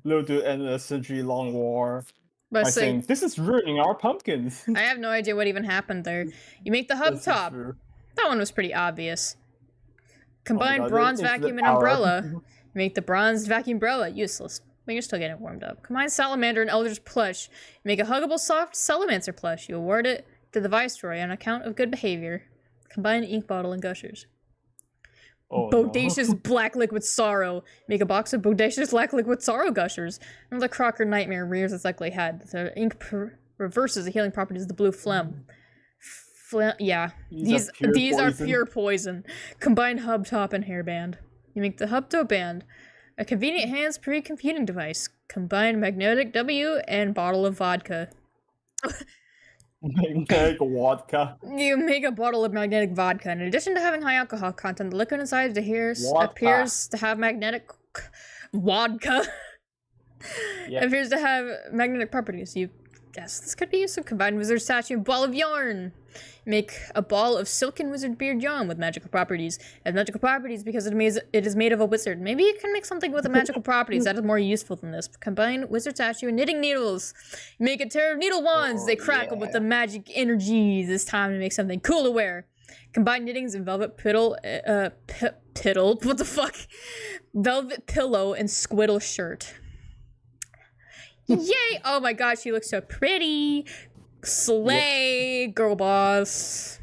Little to end a century-long war. By By saying, saying, this is ruining our pumpkins. I have no idea what even happened there. You make the hub This is top. true. That one was pretty obvious. Combine God, bronze it's the vacuum and power. umbrella. Make the bronze vacuum umbrella useless. But you're still getting warmed up. Combine salamander and elder's plush. Make a huggable soft salamancer plush. You award it to the viceroy on account of good behavior. Combine ink bottle and gushers. Oh, Bodacious no. black liquid sorrow. Make a box of bodacious black liquid sorrow gushers. Another Crocker nightmare rears its ugly head. The ink reverses the healing properties of the blue phlegm. Yeah, these are pure poison. Combine hub top and hairband. You make the hub top band a convenient hands-free computing device. Combine magnetic W and bottle of vodka. Magnetic vodka. You make a bottle of magnetic vodka. In addition to having high alcohol content, the liquid inside appears to have magnetic vodka. Yep. Appears to have magnetic properties. You guess this could be used to combine wizard statue and ball of yarn. Make a ball of silken wizard beard yarn with magical properties. It has magical properties because it is made of a wizard. Maybe you can make something with the magical properties that is more useful than this. Combine wizard statue and knitting needles. Make a pair of needle wands. They crackle with the magic energy this time to make something cool to wear. Combine knittings and velvet piddle, what the fuck? Velvet pillow and squiddle shirt. Yay! Oh my god, she looks so pretty. Slay, girl boss.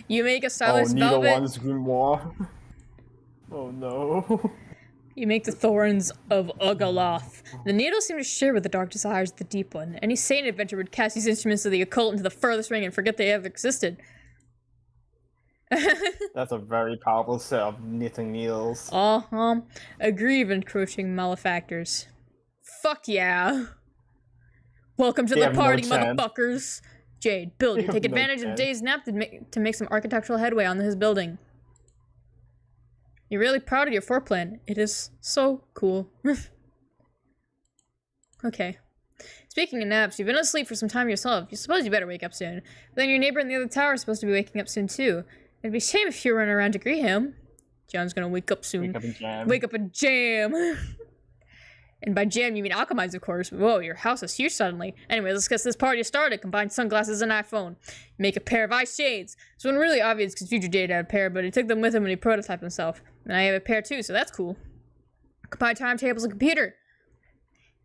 You make a stylish needle velvet. one's grimoire. Oh no. You make the thorns of Ugaloth. The needles seem to share with the dark desires of the deep one. Any sane adventurer would cast these instruments of the occult into the furthest ring and forget they ever existed. That's a very powerful set of knitting needles. Aggrieve encroaching malefactors. Fuck yeah. Welcome to the party, motherfuckers. Jade, building. Take advantage of Dave's nap to make some architectural headway on his building. You're really proud of your floor plan. It is so cool. Okay. Speaking of naps, you've been asleep for some time yourself. You suppose you better wake up soon. But then your neighbor in the other tower is supposed to be waking up soon too. It'd be a shame if you run around to greet him. John's gonna wake up soon. Wake up and jam. Wake up and jam. And by jam, you mean alchemize, of course. Whoa, your house is huge suddenly. Anyway, let's get this party started. Combine sunglasses and iPhone. Make a pair of eye shades. This one really obvious because Future Date had a pair, but he took them with him when he prototyped himself. And I have a pair too, so that's cool. Combine timetables and computer.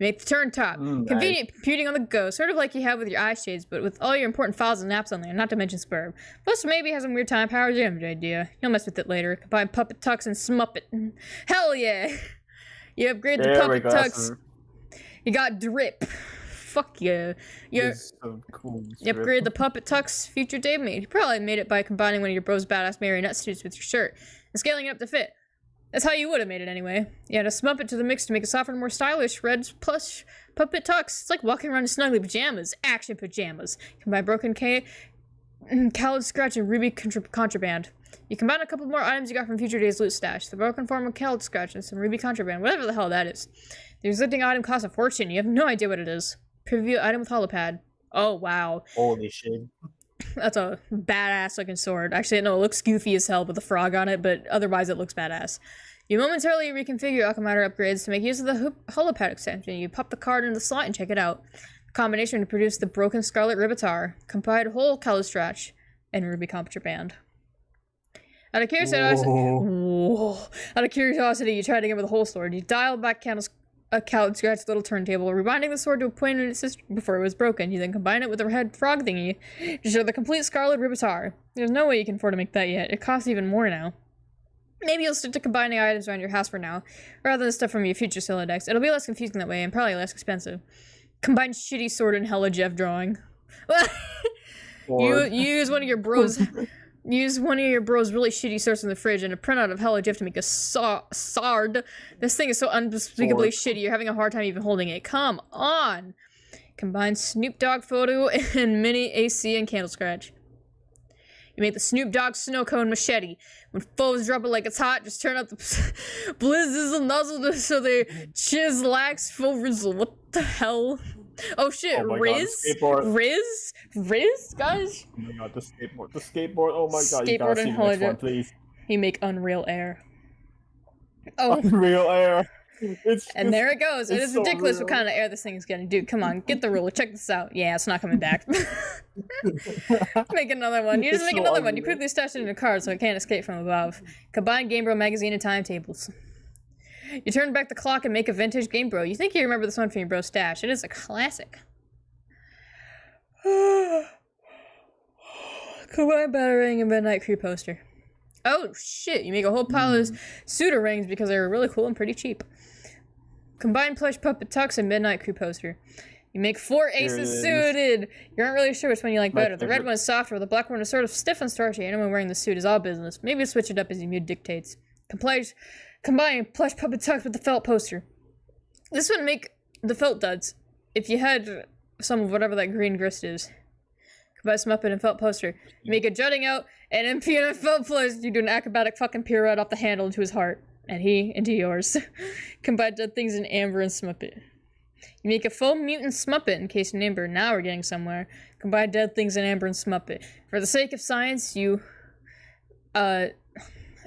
Make the turn top. Convenient computing on the go, sort of like you have with your eye shades, but with all your important files and apps on there, not to mention Spurb. Plus, maybe has some weird time power jam idea. You'll mess with it later. Combine puppet tucks and smuppet. Hell yeah! You upgrade the puppet tucks. You got drip. Fuck yeah. You upgrade the puppet tucks Future Dave made. You probably made it by combining one of your bro's badass marionette suits with your shirt and scaling it up to fit. That's how you would have made it anyway. You had to smup it to the mix to make a softer and more stylish red plush puppet tux. It's like walking around in snuggly pajamas. Action pajamas. Combine broken Called Scratch and Ruby Contraband. You combine a couple more items you got from Future Day's loot stash. The broken form of Called Scratch and some Ruby Contraband. Whatever the hell that is. The resulting item costs a fortune. You have no idea what it is. Preview item with holopad. Oh, wow. Holy shit. That's a badass looking sword. Actually, no, it looks goofy as hell with a frog on it, but otherwise it looks badass. You momentarily reconfigure Alchematter upgrades to make use of the holopad extension. You pop the card into the slot and check it out. The combination to produce the broken Scarlet Ribitar, combined whole Callus Stretch, and Ruby Contraband. Out of curiosity, you try to get with the whole sword. You dial back a cow scratch little turntable, rewinding the sword to a point in its history before it was broken. You then combine it with the red frog thingy to show the complete scarlet repertoire. There's no way you can afford to make that yet. It costs even more now. Maybe you'll stick to combining items around your house for now, rather than stuff from your future solo decks. It'll be less confusing that way, and probably less expensive. Combine shitty sword and Hella Jeff drawing. you use one of your bros. Use one of your bros' really shitty swords in the fridge and a printout of Hella Jeff to make a sword. This thing is so unspeakably shitty, you're having a hard time even holding it. Come on! Combine Snoop Dogg photo and mini AC and candle scratch. You make the Snoop Dogg snow cone machete. When foes drop it like it's hot, just turn up the blizzards and nozzle so they chislax full rizzle. What the hell? Oh shit, Riz? Riz, guys? Oh my god, the skateboard, oh my god, you Skateboard gotta see and the next Hella one, please. You make Unreal Air. Oh, Unreal Air. and there it goes. It is so ridiculous real. what kind of air this thing is getting. Dude, come on, get the ruler. Check this out. Yeah, it's not coming back. Make another one. You just It's make so another one. You ugly. quickly stash it in your card so it can't escape from above. Combine Game Bro magazine and timetables. You turn back the clock and make a vintage Game Bro. You think you remember this one from your bro stash. It is a classic. Combine Batarang and Midnight Crew poster. Oh shit, you make a whole pile of pseudo rings because they were really cool and pretty cheap. Combine Plush Puppet Tux and Midnight Crew poster. You make 4 aces suited! You aren't really sure which one you like better. The red one is softer, the black one is sort of stiff and starchy. Anyone wearing the suit is all business. Maybe switch it up as your mood dictates. Combine Plush Puppet Tux with the felt poster. This would make the felt duds. If you had some of whatever that green grist is. Combine Smuppet and felt poster. You make it jutting out, and MP and felt plus. You do an acrobatic fucking pirouette off the handle into his heart. And he into yours. Combine dead things in Amber and Smuppet. You make a foam mutant Smuppet encased in Amber. Now we're getting somewhere. Combine dead things in Amber and Smuppet. For the sake of science, you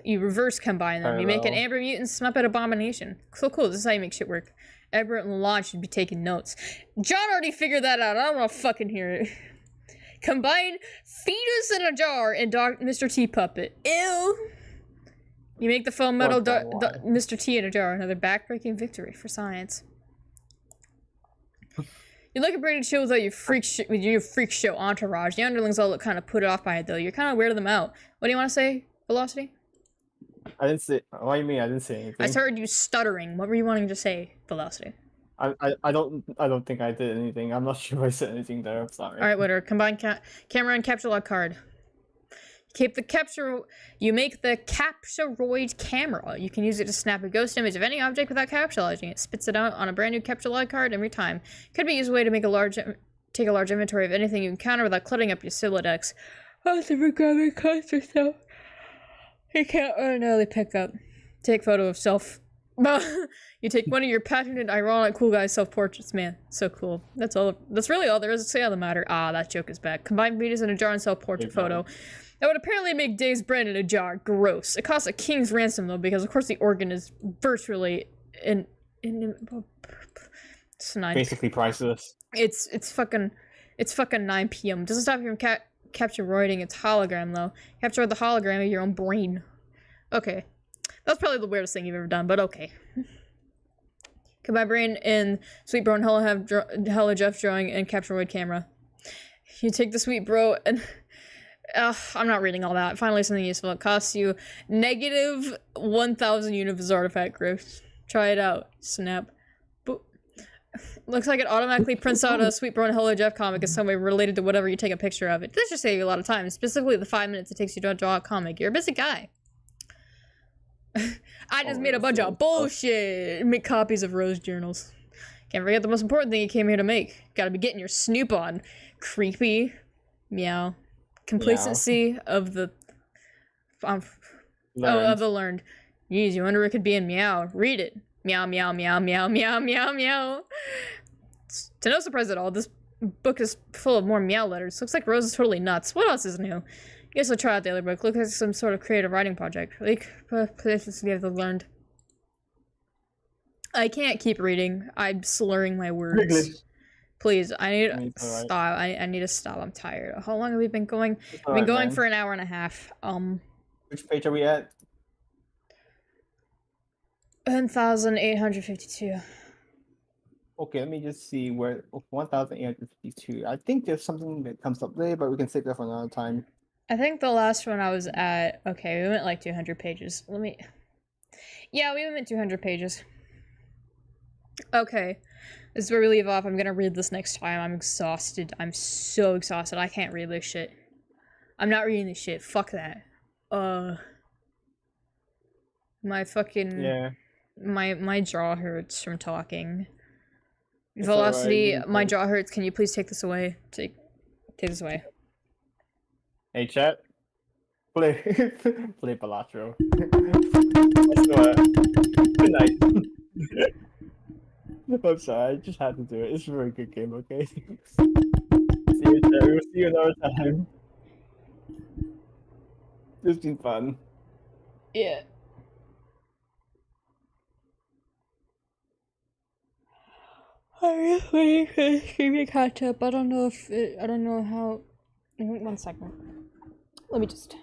reverse combine them. You make an Amber mutant Smuppet abomination. So cool. This is how you make shit work. Everett and Lodge should be taking notes. John already figured that out. I don't want to fucking hear it. Combine fetus in a jar and Mr. T puppet. Ew. You make the foam metal Mr. T in a jar. Another backbreaking victory for science. You look at Brady Chill without your freak show entourage. The underlings all look kind of put off by it though. You're kind of weirding them out. What do you want to say, Velocity? I didn't say. What do you mean? I didn't say anything. I heard you stuttering. What were you wanting to say, Velocity? I don't think I did anything. I'm not sure if I said anything there. I'm sorry. All right, whatever. Combine camera and capture log card. You make the Capturoid camera. You can use it to snap a ghost image of any object without capsulizing it. Spits it out on a brand new capture log card every time. Could be used as a way to make take a large inventory of anything you encounter without cluttering up your solo decks. Oh, it's a regarding cost or so. You can't ordinarily pick up. Take photo of self. You take one of your patented ironic cool guy self-portraits, man. So cool. That's all. That's really all there is to say on the matter. Ah, that joke is back. Combine Venus in a jar and self-portrait photo. That would apparently make Dave's bread in a jar. Gross. It costs a king's ransom though, because of course the organ is virtually it's 9. Basically priceless. It's fucking 9 p.m. Doesn't stop you from capture roiding its hologram though. Capture the hologram of your own brain. Okay. That's probably the weirdest thing you've ever done, but okay. Combine brain in Sweet Bro and Hella Jeff drawing and capture roid camera. You take the Sweet Bro and I'm not reading all that. Finally, something useful. It costs you negative 1,000 units of his artifact growth. Try it out. Snap. Boop. Looks like it automatically prints out a Sweet Bro and Hello Jeff comic in some way related to whatever you take a picture of. It does just save you a lot of time, specifically the 5 minutes it takes you to draw a comic. You're a busy guy. I just made a bunch of bullshit. Make copies of Rose journals. Can't forget the most important thing you came here to make. Gotta be getting your snoop on. Creepy. Meow. Complacency of the of the learned. Jeez, you wonder it could be in meow. Read it. Meow meow meow meow meow meow meow. To no surprise at all, this book is full of more meow letters. Looks like Rose is totally nuts. What else is new? Guess I'll try out the other book. Looks like some sort of creative writing project. Like complacency of the learned. I can't keep reading. I'm slurring my words. Please, I need to stop. I need to stop. I'm tired. How long have we been going? We've been going for an hour and a half. Which page are we at? 1,852. Okay, let me just see where 1,852. I think there's something that comes up there, but we can save that for another time. I think the last one I was at. Okay, we went like 200 pages. Let me. Yeah, we went 200 pages. Okay, this is where we leave off. I'm gonna read this next time. I'm exhausted. I'm so exhausted. I can't read this shit. I'm not reading this shit. Fuck that. My fucking Yeah. my jaw hurts from talking. It's Velocity, alright, my jaw hurts. Can you please take this away? Take this away. Hey chat. Play play Balatro. Good night. I'm sorry, I just had to do it. It's a very good game, okay? See you, chat. We'll see you another time. It's been fun. Yeah. I'm just waiting for the streaming catch up. I don't know if I don't know how. 1 second. Let me just.